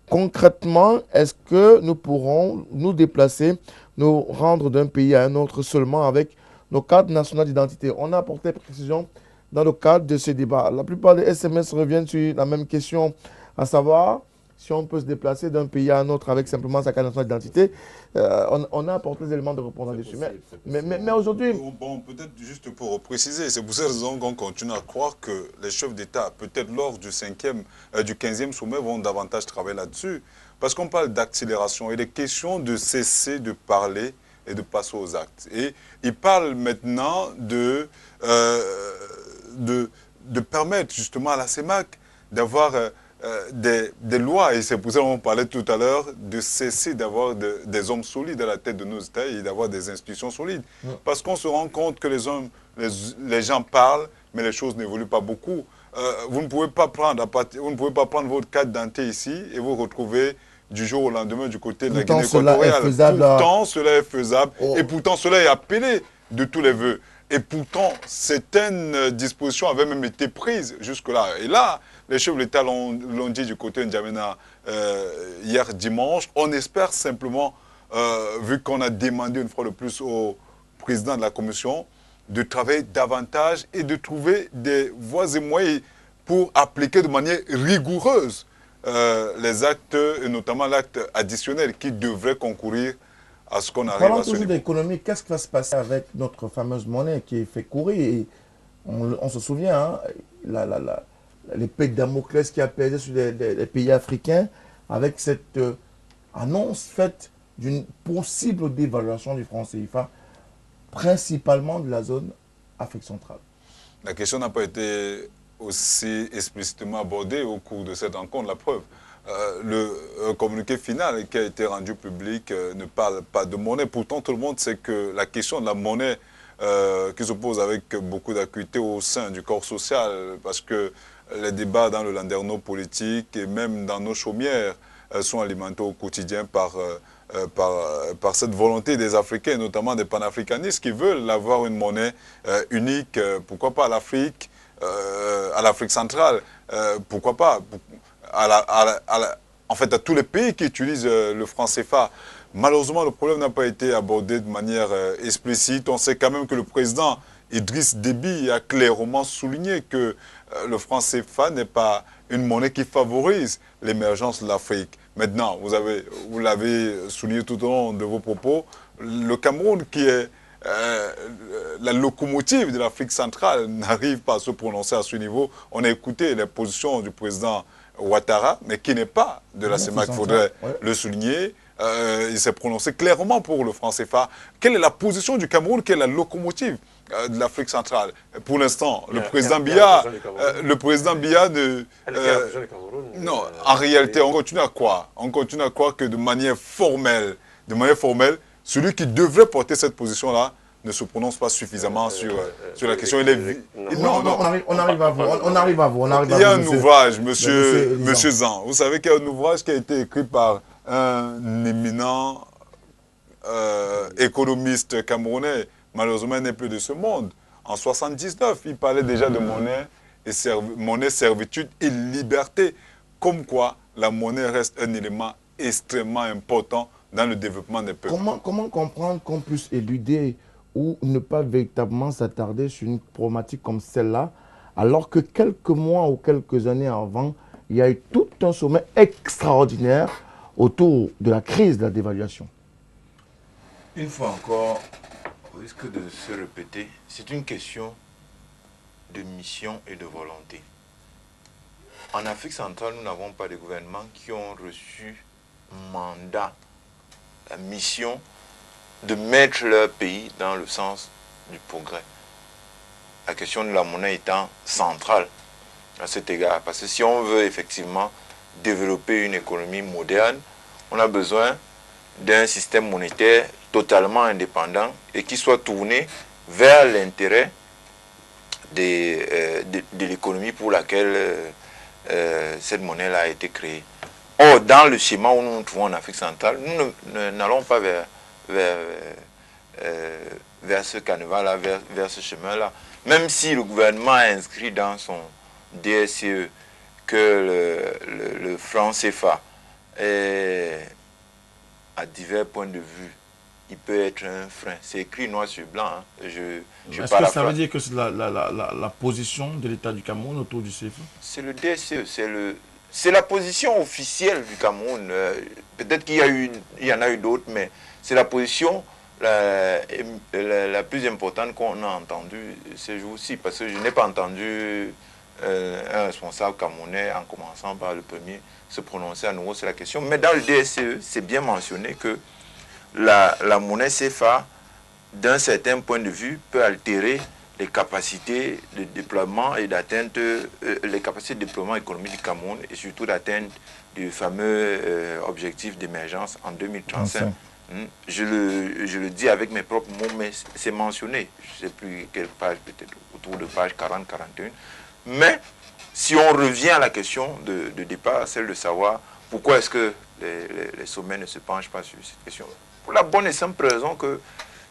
Concrètement, est-ce que nous pourrons nous déplacer, nous rendre d'un pays à un autre seulement avec nos cartes nationales d'identité? On a apporté précision dans le cadre de ce débat. La plupart des SMS reviennent sur la même question, à savoir si on peut se déplacer d'un pays à un autre avec simplement sa carte nationale d'identité. On a apporté les éléments de réponse dessus. Mais aujourd'hui... Bon, peut-être juste pour préciser, c'est pour cette raison qu'on continue à croire que les chefs d'État, peut-être lors du 15e sommet, vont davantage travailler là-dessus. Parce qu'on parle d'accélération. Il est question de cesser de parler et de passer aux actes. Et il parle maintenant de permettre justement à la CEMAC d'avoir des lois, et c'est pour ça qu'on parlait tout à l'heure, de cesser d'avoir des hommes solides à la tête de nos États et d'avoir des institutions solides. Parce qu'on se rend compte que les gens parlent, mais les choses n'évoluent pas beaucoup. Vous ne pouvez pas prendre votre carte d'identité ici et vous retrouver du jour au lendemain du côté de la Guinée équatoriale. Pourtant, cela est faisable et pourtant, cela est appelé de tous les vœux. Et pourtant, certaines dispositions avaient même été prises jusque-là. Et là, les chefs de l'État l'ont dit du côté de N'Djamena hier dimanche. On espère simplement, vu qu'on a demandé une fois de plus au président de la Commission, de travailler davantage et de trouver des voies et moyens pour appliquer de manière rigoureuse les actes, et notamment l'acte additionnel qui devrait concourir à ce qu'on arrive à ce niveau. Parlons toujours d'économie, qu'est-ce qui va se passer avec notre fameuse monnaie qui fait courir? Et on se souvient, hein, l'épée de Damoclès qui a pesé sur les pays africains avec cette annonce faite d'une possible dévaluation du franc CFA, principalement de la zone Afrique centrale. La question n'a pas été aussi explicitement abordée au cours de cette rencontre, la preuve. Le communiqué final qui a été rendu public ne parle pas de monnaie. Pourtant, tout le monde sait que la question de la monnaie qui se pose avec beaucoup d'acuité au sein du corps social, parce que les débats dans le landerneau politique et même dans nos chaumières sont alimentés au quotidien par cette volonté des Africains, notamment des panafricanistes qui veulent avoir une monnaie unique. Pourquoi pas à l'Afrique centrale? Pourquoi pas en fait, à tous les pays qui utilisent le franc CFA. Malheureusement, le problème n'a pas été abordé de manière explicite. On sait quand même que le président Idriss Déby a clairement souligné que le franc CFA n'est pas une monnaie qui favorise l'émergence de l'Afrique. Maintenant, vous l'avez souligné tout au long de vos propos, le Cameroun, qui est la locomotive de l'Afrique centrale, n'arrive pas à se prononcer à ce niveau. On a écouté les positions du président Ouattara, mais qui n'est pas de la CEMAC, il faudrait le souligner. Il s'est prononcé clairement pour le franc CFA. Quelle est la position du Cameroun, qui est la locomotive de l'Afrique centrale? Pour l'instant, le président Biya non, en réalité, on continue à croire. On continue à croire que de manière formelle, celui qui devrait porter cette position-là ne se prononce pas suffisamment sur la question. On arrive à vous. Il y a un ouvrage, monsieur Zan. Vous savez qu'il y a un ouvrage qui a été écrit par un éminent économiste camerounais. Malheureusement, il n'est plus de ce monde. En 1979, il parlait déjà de monnaie, servitude et liberté. Comme quoi, la monnaie reste un élément extrêmement important dans le développement des peuples. Comment comprendre qu'on puisse éluder ou ne pas véritablement s'attarder sur une problématique comme celle-là, alors que quelques mois ou quelques années avant, il y a eu tout un sommet extraordinaire autour de la crise de la dévaluation? Une fois encore, au risque de se répéter, c'est une question de mission et de volonté. En Afrique centrale, nous n'avons pas de gouvernements qui ont reçu mandat, la mission de mettre leur pays dans le sens du progrès. La question de la monnaie étant centrale à cet égard. Parce que si on veut effectivement développer une économie moderne, on a besoin d'un système monétaire totalement indépendant et qui soit tourné vers l'intérêt de l'économie pour laquelle cette monnaie-là a été créée. Or, dans le schéma où nous nous trouvons en Afrique centrale, nous n'allons pas vers ce canevas-là, vers ce chemin-là. Même si le gouvernement a inscrit dans son DSCE que le franc CFA est, à divers points de vue, il peut être un frein. C'est écrit noir sur blanc. Hein. Est-ce que ça veut dire que c'est la position de l'État du Cameroun autour du CFA? C'est le DSCE, c'est la position officielle du Cameroun. Peut-être qu'il y en a eu d'autres, mais c'est la position la plus importante qu'on a entendue ces jours-ci. Parce que je n'ai pas entendu un responsable camerounais, en commençant par le premier, se prononcer à nouveau sur la question. Mais dans le DSCE, c'est bien mentionné que la monnaie CFA, d'un certain point de vue, peut altérer les capacités de déploiement et d'atteinte, les capacités de déploiement économique du Cameroun et surtout d'atteinte du fameux objectif d'émergence en 2035. Je le dis avec mes propres mots, mais c'est mentionné. Je ne sais plus quelle page, peut-être autour de page 40-41. Mais si on revient à la question de départ, celle de savoir pourquoi est-ce que les sommets ne se penchent pas sur cette question. Pour la bonne et simple raison que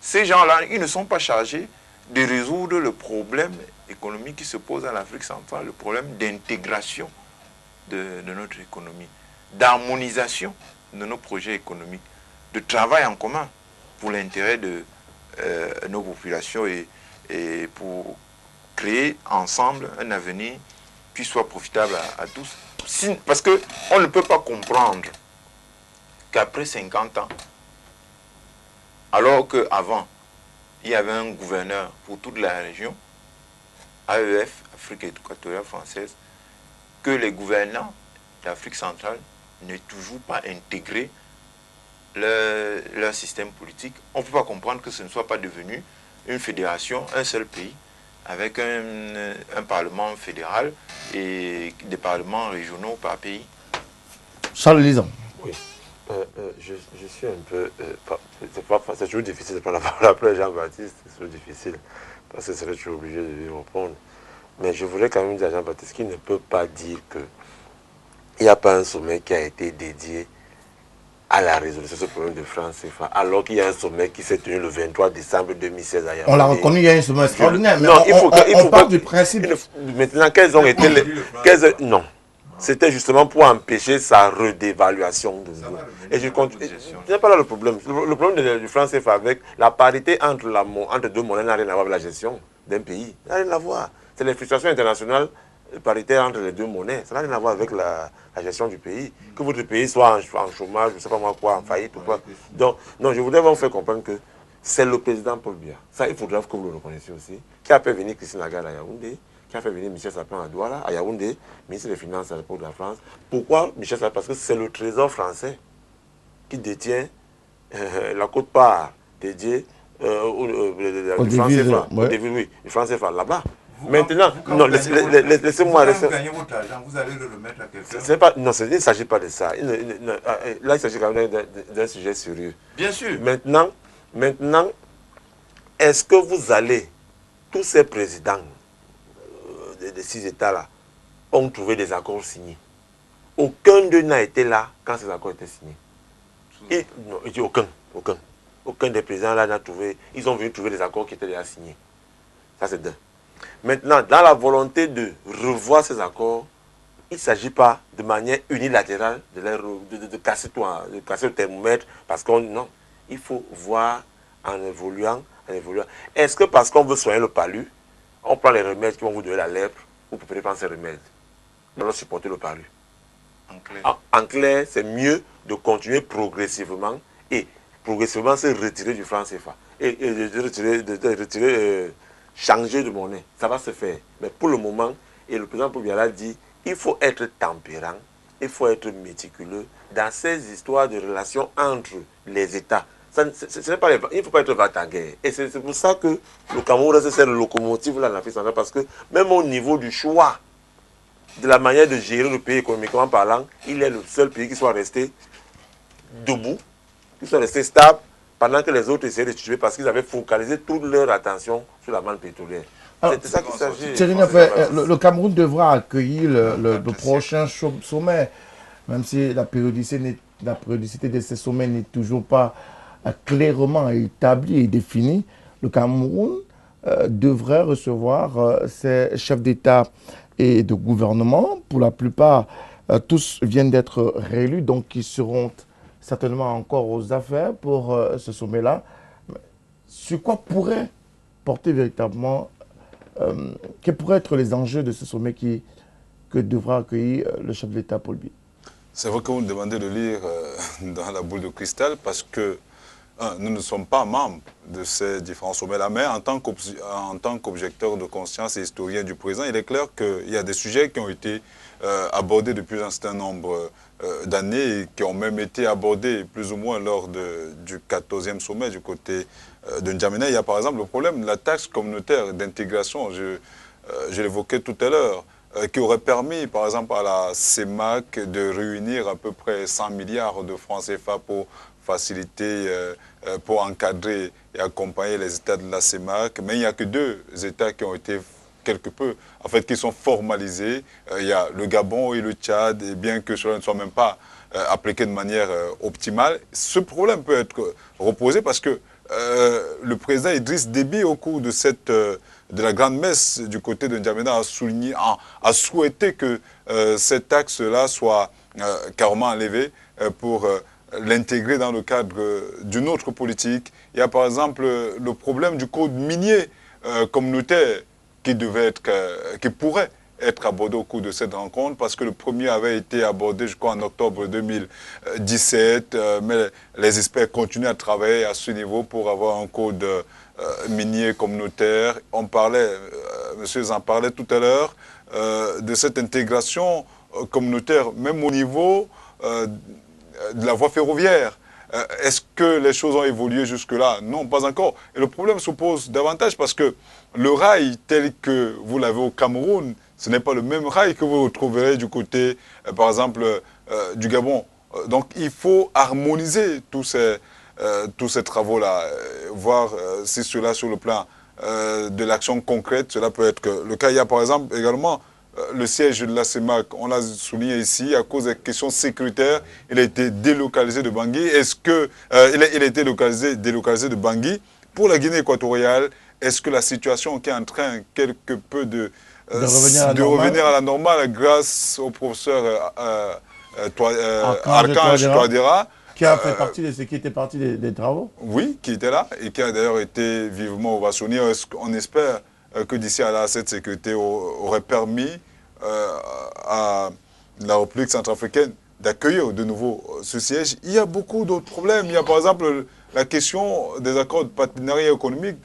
ces gens-là, ils ne sont pas chargés de résoudre le problème économique qui se pose en Afrique centrale, le problème d'intégration de notre économie, d'harmonisation de nos projets économiques, de travail en commun pour l'intérêt de nos populations et pour créer ensemble un avenir qui soit profitable à tous. Parce qu'on ne peut pas comprendre qu'après 50 ans, alors qu'avant, il y avait un gouverneur pour toute la région, AEF, Afrique équatoriale française, que les gouvernants d'Afrique centrale n'aient toujours pas intégré leur système politique. On ne peut pas comprendre que ce ne soit pas devenu une fédération, un seul pays, avec un parlement fédéral et des parlements régionaux par pays. Charles Lisan. Oui. Je suis un peu... c'est toujours difficile de prendre la parole après Jean-Baptiste, c'est toujours difficile, parce que c'est toujours obligé de lui répondre. Mais je voudrais quand même dire à Jean-Baptiste qu'il ne peut pas dire qu'il n'y a pas un sommet qui a été dédié à la résolution de ce problème de franc CFA, alors qu'il y a un sommet qui s'est tenu le 23 décembre 2016 à Yaoundé. On l'a reconnu, il y a un sommet extraordinaire, mais non, on parle du principe. Maintenant, quels ont été les... Non. C'était justement pour empêcher sa redévaluation de nouveau. Et je continue. Ce n'est pas là le problème. Le problème du franc CFA avec la parité entre deux monnaies n'a rien à voir avec la gestion d'un pays. Ça n'a rien à voir. C'est les frustrations internationales paritaires entre les deux monnaies. Ça n'a rien à voir avec la gestion du pays. Que votre pays soit en chômage, je ne sais pas moi quoi, en faillite ou quoi. Donc, non, je voudrais vous faire comprendre que c'est le président Paul Biya. Ça, il faudra que vous le reconnaissiez aussi. Qui a fait venir Christine Lagarde à Yaoundé, qui a fait venir Michel Sapin à Douala, à Yaoundé, ministre des Finances à l'époque de la France. Pourquoi Michel Sapin? Parce que c'est le trésor français qui détient la quote-part dédiée du franc CFA. Oui, du franc CFA là-bas. Maintenant, non, laissez-moi... Vous gagnez votre argent, vous allez le remettre à quelqu'un. Non, il ne s'agit pas de ça. Là, il s'agit quand même d'un sujet sérieux. Bien sûr. Maintenant, est-ce que vous allez, tous ces présidents des 6 États-là, ont trouvé des accords signés? Aucun d'eux n'a été là quand ces accords étaient signés. Non, il dit aucun. Aucun des présidents-là n'a trouvé. Ils ont venu trouver des accords qui étaient déjà signés. Ça, c'est d'un. Maintenant, dans la volonté de revoir ces accords, il ne s'agit pas de manière unilatérale de casser le thermomètre, parce qu'on... Non, il faut voir en évoluant. Est-ce que parce qu'on veut soigner le palu, on prend les remèdes qui vont vous donner la lèpre, vous préférez prendre ces remèdes? On doit supporter le palu. En clair, c'est mieux de continuer progressivement et progressivement se retirer du franc CFA. Et changer de monnaie. Ça va se faire. Mais pour le moment, et le président Poubiala dit, il faut être tempérant, il faut être méticuleux dans ces histoires de relations entre les États. Il ne faut pas être va-t-en-guerre. Et c'est pour ça que le Cameroun reste cette locomotive là en Afrique centrale, parce que même au niveau du choix de la manière de gérer le pays économiquement parlant, il est le seul pays qui soit resté debout, qui soit resté stable, pendant que les autres essayaient de tuer parce qu'ils avaient focalisé toute leur attention sur la manne pétrolière. C'est ça qu'il s'agit. Le Cameroun devra accueillir le prochain sommet, même si la périodicité de ces sommets n'est toujours pas clairement établie et définie. Le Cameroun devrait recevoir ses chefs d'État et de gouvernement. Pour la plupart, tous viennent d'être réélus, donc ils seront certainement encore aux affaires pour ce sommet-là. Sur quoi pourrait porter véritablement, quels pourraient être les enjeux de ce sommet que devra accueillir le chef d'État Paul Biya? C'est vrai que vous me demandez de lire dans la boule de cristal parce que nous ne sommes pas membres de ces différents sommets-là, mais en tant qu'objecteur de conscience et historien du présent, il est clair qu'il y a des sujets qui ont été abordés depuis un certain nombre d'années et qui ont même été abordés plus ou moins lors du 14e sommet du côté de N'Djamena. Il y a par exemple le problème de la taxe communautaire d'intégration, je l'évoquais tout à l'heure, qui aurait permis par exemple à la CEMAC de réunir à peu près 100 milliards de francs CFA pour faciliter, pour encadrer et accompagner les États de la CEMAC. Mais il n'y a que 2 États qui ont été quelque peu, en fait, qui sont formalisés. Il y a le Gabon et le Tchad, et bien que cela ne soit même pas appliqué de manière optimale, ce problème peut être reposé parce que le président Idriss Déby, au cours de de la grande messe du côté de N'Djamena, a souhaité que cet axe-là soit carrément enlevé pour l'intégrer dans le cadre d'une autre politique. Il y a par exemple le problème du code minier communautaire qui pourrait être abordé au cours de cette rencontre parce que le premier avait été abordé, je crois, en octobre 2017, mais les experts continuent à travailler à ce niveau pour avoir un code minier communautaire. On parlait, monsieur en parlait tout à l'heure, de cette intégration communautaire, même au niveau de la voie ferroviaire. Est-ce que les choses ont évolué jusque-là? Non, pas encore. Et le problème se pose davantage parce que le rail tel que vous l'avez au Cameroun, ce n'est pas le même rail que vous retrouverez du côté, par exemple, du Gabon. Donc il faut harmoniser tous ces travaux-là, voir si cela sur le plan de l'action concrète, cela peut être le cas. Il y a par exemple également le siège de la CEMAC, on l'a souligné ici, à cause des questions sécuritaires, il a été délocalisé de Bangui. Est-ce que il a été délocalisé de Bangui pour la Guinée équatoriale? Est-ce que la situation qui est en train quelque peu de revenir à la normale grâce au professeur Archange Touadéra, qui a fait partie de ce qui était parti des travaux? Oui, qui était là et qui a d'ailleurs été vivement ovationné. On espère que d'ici à là, cette sécurité aurait permis à la République centrafricaine d'accueillir de nouveau ce siège. Il y a beaucoup d'autres problèmes. Il y a par exemple la question des accords de partenariat économique,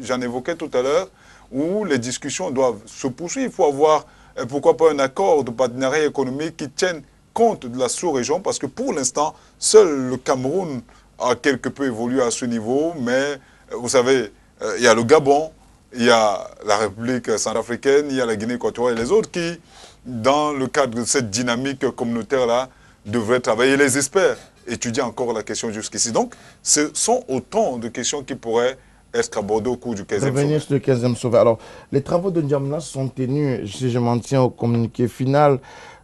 j'en évoquais tout à l'heure, où les discussions doivent se poursuivre. Il faut avoir, pourquoi pas, un accord de partenariat économique qui tienne compte de la sous-région, parce que pour l'instant, seul le Cameroun a quelque peu évolué à ce niveau, mais vous savez, il y a le Gabon, il y a la République centrafricaine, il y a la Guinée équatoriale et les autres qui, dans le cadre de cette dynamique communautaire-là, devraient travailler. Les experts étudient encore la question jusqu'ici. Donc, ce sont autant de questions qui pourraient être abordées au cours du 15e sommet. Sur le 15e sommet. Alors, les travaux de N'Djamena sont tenus, si je m'en tiens au communiqué final,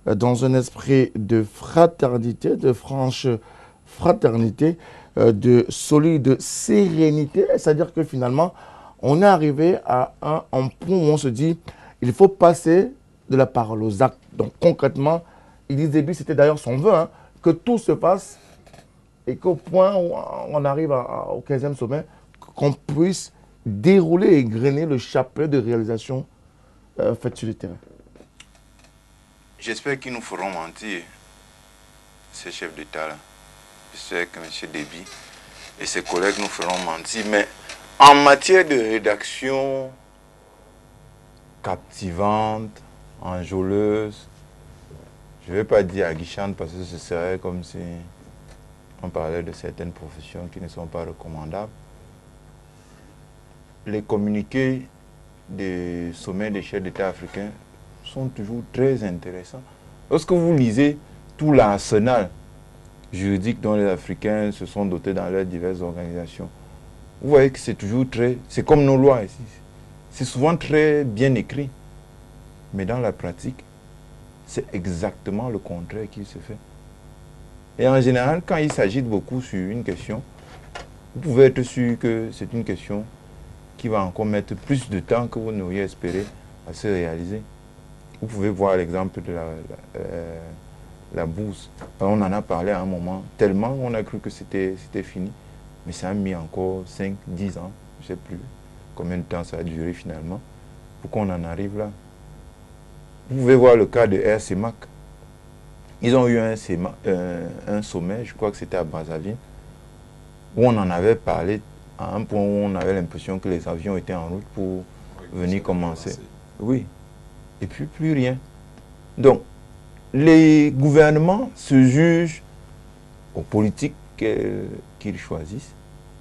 dans un esprit de fraternité, de franche fraternité, de solide sérénité. C'est-à-dire que finalement, on est arrivé à un point où on se dit il faut passer de la parole aux actes. Donc concrètement, Idriss Déby, c'était d'ailleurs son vœu, hein, que tout se passe et qu'au point où on arrive au 15e sommet, qu'on puisse dérouler et grainer le chapelet de réalisation fait sur le terrain. J'espère qu'ils nous feront mentir, ces chefs d'État-là. J'espère que M. Déby et ses collègues nous feront mentir, mais en matière de rédaction captivante, enjôleuse, je ne vais pas dire aguichante parce que ce serait comme si on parlait de certaines professions qui ne sont pas recommandables. Les communiqués des sommets des chefs d'État africains sont toujours très intéressants. Lorsque vous lisez tout l'arsenal juridique dont les Africains se sont dotés dans leurs diverses organisations, vous voyez que c'est toujours très... C'est comme nos lois ici. C'est souvent très bien écrit. Mais dans la pratique, c'est exactement le contraire qui se fait. Et en général, quand il s'agit de beaucoup sur une question, vous pouvez être sûr que c'est une question qui va encore mettre plus de temps que vous n'auriez espéré à se réaliser. Vous pouvez voir l'exemple de la bourse. On en a parlé à un moment, tellement on a cru que c'était fini. Mais ça a mis encore 5, 10 ans, je ne sais plus combien de temps ça a duré finalement, pour qu'on en arrive là. Vous pouvez voir le cas de Air CEMAC. Ils ont eu un sommet, je crois que c'était à Brazzaville, où on en avait parlé à un point où on avait l'impression que les avions étaient en route pour venir commencer. Oui. Et puis plus rien. Donc, les gouvernements se jugent aux politiques qu'ils choisissent,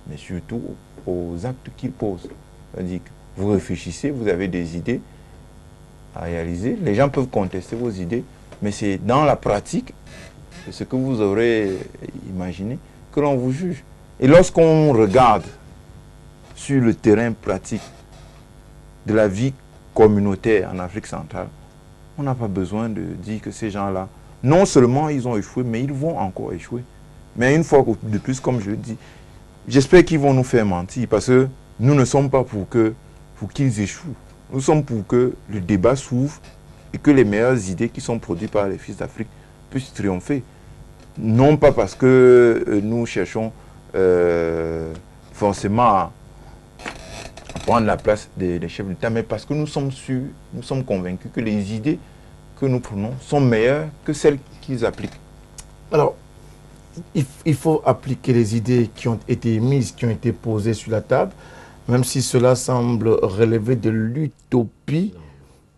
mais surtout aux actes qu'ils posent. C'est-à-dire que vous réfléchissez, vous avez des idées à réaliser. Les gens peuvent contester vos idées, mais c'est dans la pratique, ce que vous aurez imaginé, que l'on vous juge. Et lorsqu'on regarde sur le terrain pratique de la vie communautaire en Afrique centrale, on n'a pas besoin de dire que ces gens-là, non seulement ils ont échoué, mais ils vont encore échouer. Mais une fois de plus, comme je le dis, j'espère qu'ils vont nous faire mentir, parce que nous ne sommes pas pour qu'ils échouent. Nous sommes pour que le débat s'ouvre et que les meilleures idées qui sont produites par les fils d'Afrique puissent triompher. Non pas parce que nous cherchons forcément à prendre la place des chefs d'État, mais parce que nous sommes sûrs, nous sommes convaincus que les idées que nous prenons sont meilleures que celles qu'ils appliquent. Alors, il faut appliquer les idées qui ont été émises, qui ont été posées sur la table, même si cela semble relever de l'utopie. Non,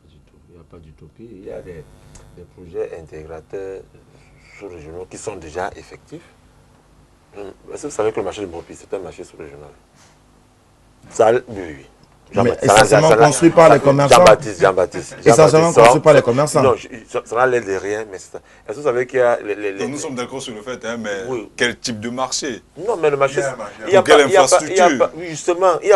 il n'y a pas d'utopie. Il y a des projets intégrateurs sous-régionaux qui sont déjà effectifs. Est-ce que vous savez que le marché de Mopi, c'est un marché sous-régional? Ça, oui. Mais essentiellement construit par les commerçants. Jean-Baptiste. Essentiellement construit par les commerçants. Non, ça n'a l'air de rien, mais est-ce que vous savez qu'il y a... Nous sommes d'accord sur le fait, hein, mais oui. Quel type de marché? Non, mais le marché... Il y a quelle infrastructure? Justement, il n'y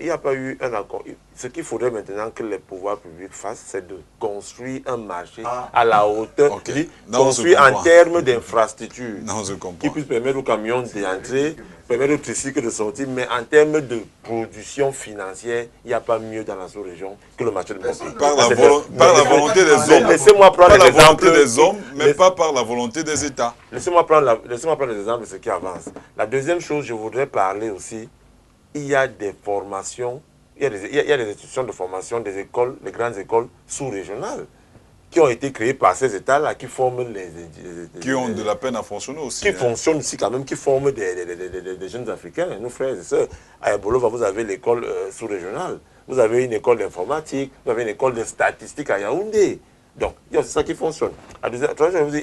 a pas eu un accord. Ce qu'il faudrait maintenant que les pouvoirs publics fassent, c'est de construire un marché à la hauteur, construire en termes d'infrastructures, qui puisse permettre aux camions d'entrer, permettre aux tricycles de sortir, mais en termes de production financière, il n'y a pas mieux dans la sous-région que le marché de Mopi. Par la volonté des hommes. Laissez-moi prendre les exemples des hommes, mais pas par la volonté des États. Laissez-moi prendre les exemples de ce qui avance. La deuxième chose, je voudrais parler aussi, il y a des formations. Il y a des institutions de formation, des écoles, des grandes écoles sous-régionales qui ont été créées par ces États-là, qui forment qui ont de la peine à fonctionner aussi. Qui fonctionnent aussi quand même, qui forment des jeunes Africains, nos frères et sœurs. À Ebolova, vous avez l'école sous-régionale, vous avez une école d'informatique, vous avez une école de statistique à Yaoundé. Donc, il y a ça qui fonctionne. Il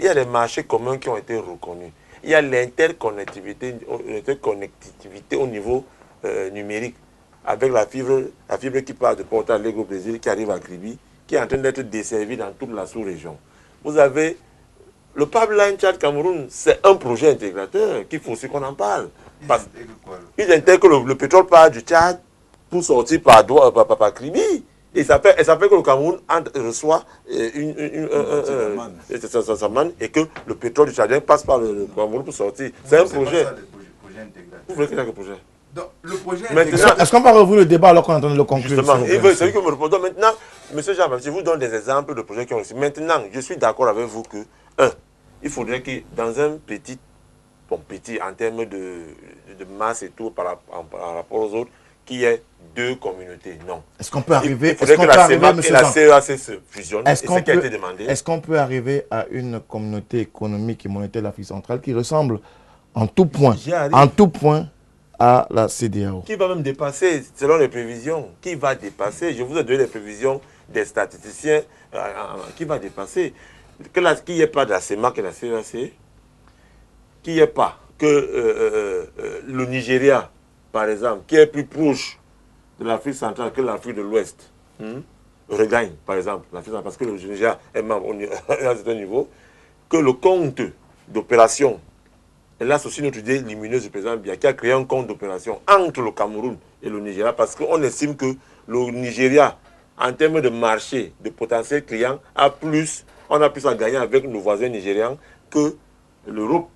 y a des marchés communs qui ont été reconnus. Il y a l'interconnectivité au niveau numérique, avec la fibre qui part de Porto Alegre au Brésil, qui arrive à Kribi, qui est en train d'être desservie dans toute la sous-région. Vous avez le pipeline Tchad-Cameroun, c'est un projet intégrateur qu'il faut aussi qu'on en parle. Il intègre le pétrole part du Tchad pour sortir par Kribi. Et ça fait que le Cameroun reçoit sa manne et que le pétrole du Tchadien passe par le Cameroun pour sortir. C'est un projet. Vous voulez qu'il y ait un projet? Donc, le projet est-ce qu'on va revoir le débat alors qu'on est en train de le conclure? Justement, c'est lui qui me répond. Donc maintenant, M. Jean-Baptiste, je vous donne des exemples de projets qui ont réussi. Maintenant, je suis d'accord avec vous que, il faudrait que dans un petit en termes de masse et tout par rapport aux autres, qu'il y ait deux communautés. Non. Est-ce qu'on peut arriver... Il faudrait que la CEMAC et la CEAC se fusionnent. Est-ce qui a été demandé. Est-ce qu'on peut arriver à une communauté économique et monétaire de l'Afrique centrale qui ressemble en tout point à la CEDEAO? Qui va même dépasser, selon les prévisions, qui va dépasser? Je vous ai donné les prévisions des statisticiens, qui va dépasser? Qu'il n'y ait pas de la CEMAC et la CEAC, qu'il n'y ait pas que le Nigeria, par exemple, qui est plus proche de l'Afrique centrale que l'Afrique de l'Ouest, regagne, par exemple, parce que le Nigeria est membre à un certain niveau, que le compte d'opération, et là, c'est aussi notre idée lumineuse du président Biya, qui a créé un compte d'opération entre le Cameroun et le Nigeria, parce qu'on estime que le Nigeria, en termes de marché, de potentiel client, on a plus à gagner avec nos voisins nigérians que l'Europe.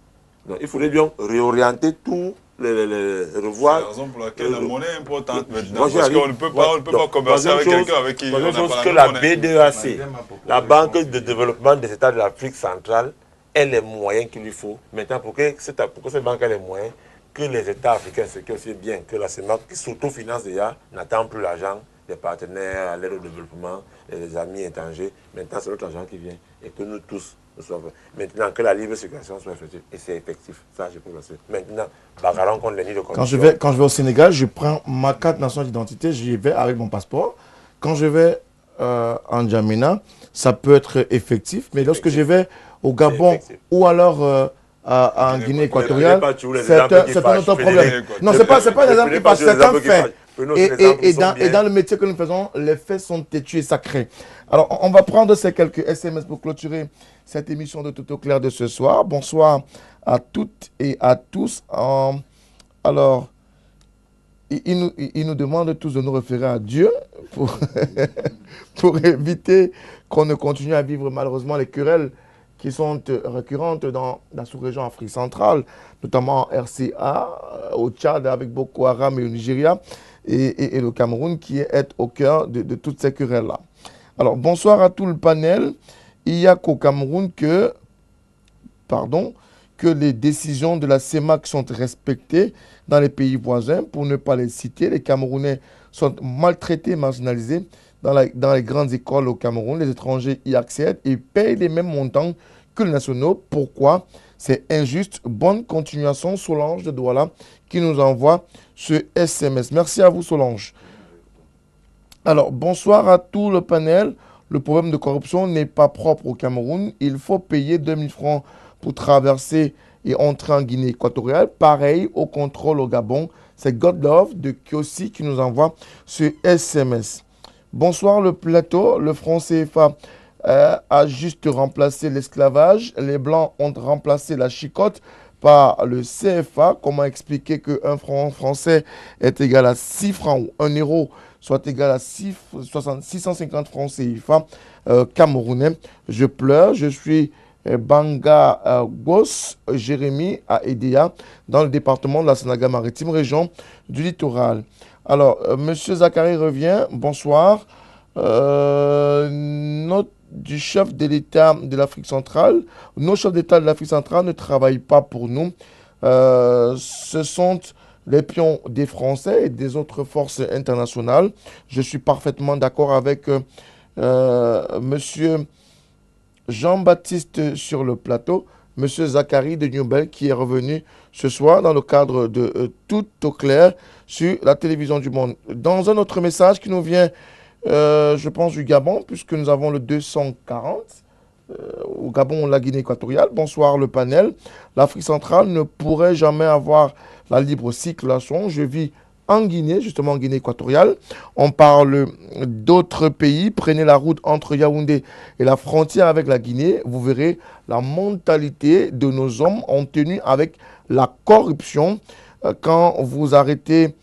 Donc, il faudrait bien réorienter tout, revoir. C'est la raison pour laquelle la monnaie est importante maintenant. Parce qu'on ne peut pas commercer avec quelqu'un avec qui on n'a pas que la la monnaie. BDEAC, la Banque de développement des États de l'Afrique centrale, ait les moyens qu'il lui faut. Maintenant, pour que cette banque ait les moyens, que les États africains, ce qui est aussi bien que la CEMAC, qui s'autofinance déjà, n'attend plus l'argent des partenaires à l'aide au développement, des amis étrangers. Maintenant, c'est notre argent qui vient et que nous tous, nous soyons. Maintenant, que la libre circulation soit effective. Et c'est effectif. Ça, je peux le dire. Maintenant, bagarrons contre les nids de corruption. Quand je vais au Sénégal, je prends ma carte nationale d'identité, j'y vais avec mon passeport. Quand je vais en Djamena, ça peut être effectif. Mais lorsque je vais au Gabon ou alors en Guinée équatoriale, c'est un autre problème. Non, ce n'est pas un exemple qui passe, c'est un fait. Et dans le métier que nous faisons, les faits sont têtus et sacrés. Alors, on va prendre ces quelques SMS pour clôturer cette émission de Tout au clair de ce soir. Bonsoir à toutes et à tous. Alors, il nous demande tous de nous référer à Dieu pour éviter qu'on ne continue à vivre malheureusement les querelles qui sont récurrentes dans la sous-région Afrique centrale, notamment RCA, au Tchad avec Boko Haram et au Nigeria, et le Cameroun qui est au cœur de toutes ces querelles-là. Alors, bonsoir à tout le panel. Il n'y a qu'au Cameroun que les décisions de la CEMAC sont respectées dans les pays voisins. Pour ne pas les citer, les Camerounais sont maltraités, marginalisés. Dans les grandes écoles au Cameroun, les étrangers y accèdent et payent les mêmes montants que les nationaux. Pourquoi? C'est injuste. Bonne continuation, Solange de Douala, qui nous envoie ce SMS. Merci à vous, Solange. Alors, bonsoir à tout le panel. Le problème de corruption n'est pas propre au Cameroun. Il faut payer 2000 francs pour traverser et entrer en Guinée équatoriale. Pareil au contrôle au Gabon. C'est Godlove de Kiosi qui nous envoie ce SMS. Bonsoir le plateau. Le franc CFA a juste remplacé l'esclavage. Les Blancs ont remplacé la chicotte par le CFA. Comment expliquer qu'un franc français est égal à 6 francs ou 1 euro soit égal à 650 francs CFA camerounais? Je pleure. Je suis Banga Gos Jérémy à Edea, dans le département de la Sénégal-Maritime, région du littoral. Alors, Monsieur Zachary revient. Bonsoir. Note du chef de l'État de l'Afrique centrale. Nos chefs d'État de l'Afrique centrale ne travaillent pas pour nous. Ce sont les pions des Français et des autres forces internationales. Je suis parfaitement d'accord avec Monsieur Jean-Baptiste sur le plateau, Monsieur Zachary de Newbel qui est revenu ce soir dans le cadre de Tout au clair sur la télévision du monde. Dans un autre message qui nous vient, je pense, du Gabon, puisque nous avons le 240, au Gabon, la Guinée équatoriale. Bonsoir le panel. L'Afrique centrale ne pourrait jamais avoir la libre circulation. Je vis en Guinée, justement en Guinée équatoriale. On parle d'autres pays. Prenez la route entre Yaoundé et la frontière avec la Guinée. Vous verrez la mentalité de nos hommes en tenue avec la corruption. Quand vous arrêtez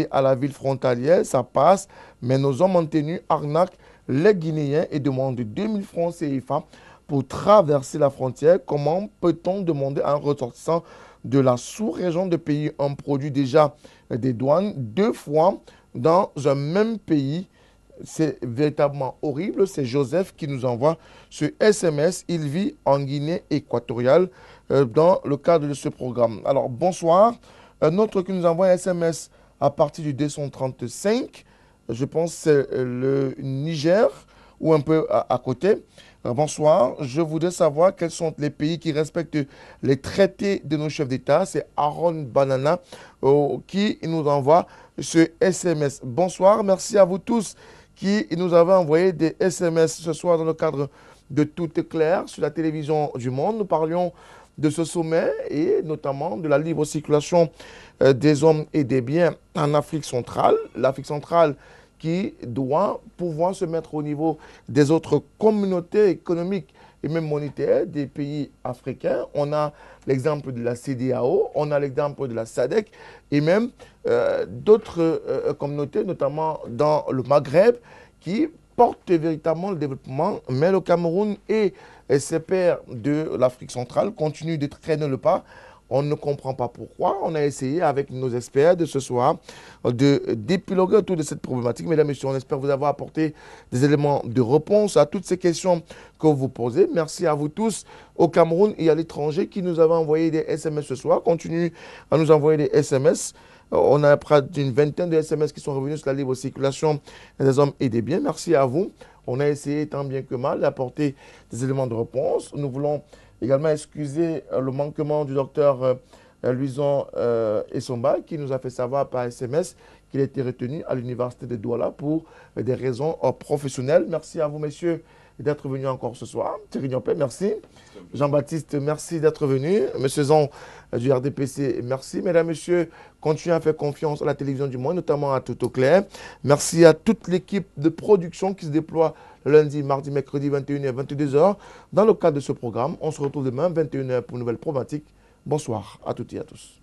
à la ville frontalière, ça passe. Mais nos hommes en tenue arnaquent les Guinéens et demandent 2000 francs CFA pour traverser la frontière. Comment peut-on demander à un ressortissant de la sous-région de payer un produit déjà des douanes 2 fois dans un même pays? C'est véritablement horrible. C'est Joseph qui nous envoie ce SMS. Il vit en Guinée équatoriale dans le cadre de ce programme. Alors, bonsoir. Un autre qui nous envoie un SMS à partir du 235. Je pense que c'est le Niger ou un peu à côté. Bonsoir, je voudrais savoir quels sont les pays qui respectent les traités de nos chefs d'État. C'est Aaron Banana qui nous envoie ce SMS. Bonsoir, merci à vous tous qui nous avez envoyé des SMS ce soir dans le cadre de Tout est clair sur la télévision du monde. Nous parlions de ce sommet et notamment de la libre circulation des hommes et des biens en Afrique centrale. L'Afrique centrale qui doit pouvoir se mettre au niveau des autres communautés économiques et même monétaires des pays africains. On a l'exemple de la CEDEAO, on a l'exemple de la SADC et même d'autres communautés, notamment dans le Maghreb, qui portent véritablement le développement. Mais le Cameroun et ses pairs de l'Afrique centrale continuent de traîner le pas. On ne comprend pas pourquoi. On a essayé avec nos experts de ce soir d'épiloguer autour de cette problématique. Mesdames et messieurs, on espère vous avoir apporté des éléments de réponse à toutes ces questions que vous posez. Merci à vous tous au Cameroun et à l'étranger qui nous avez envoyé des SMS ce soir. Continuez à nous envoyer des SMS. On a près d'une vingtaine de SMS qui sont revenus sur la libre circulation des hommes et des biens. Merci à vous. On a essayé tant bien que mal d'apporter des éléments de réponse. Nous voulons également excuser le manquement du docteur Luison Essomba qui nous a fait savoir par SMS qu'il a été retenu à l'université de Douala pour des raisons professionnelles. Merci à vous, messieurs, d'être venus encore ce soir. Thierry Diampé, merci. Jean-Baptiste, merci d'être venu. Monsieur Zon du RDPC, merci. Mesdames, messieurs, continuez à faire confiance à la télévision du monde, notamment à Tout au Clair. Merci à toute l'équipe de production qui se déploie le lundi, mardi, mercredi, 21h, 22h. Dans le cadre de ce programme, on se retrouve demain, 21h, pour une nouvelle problématique. Bonsoir à toutes et à tous.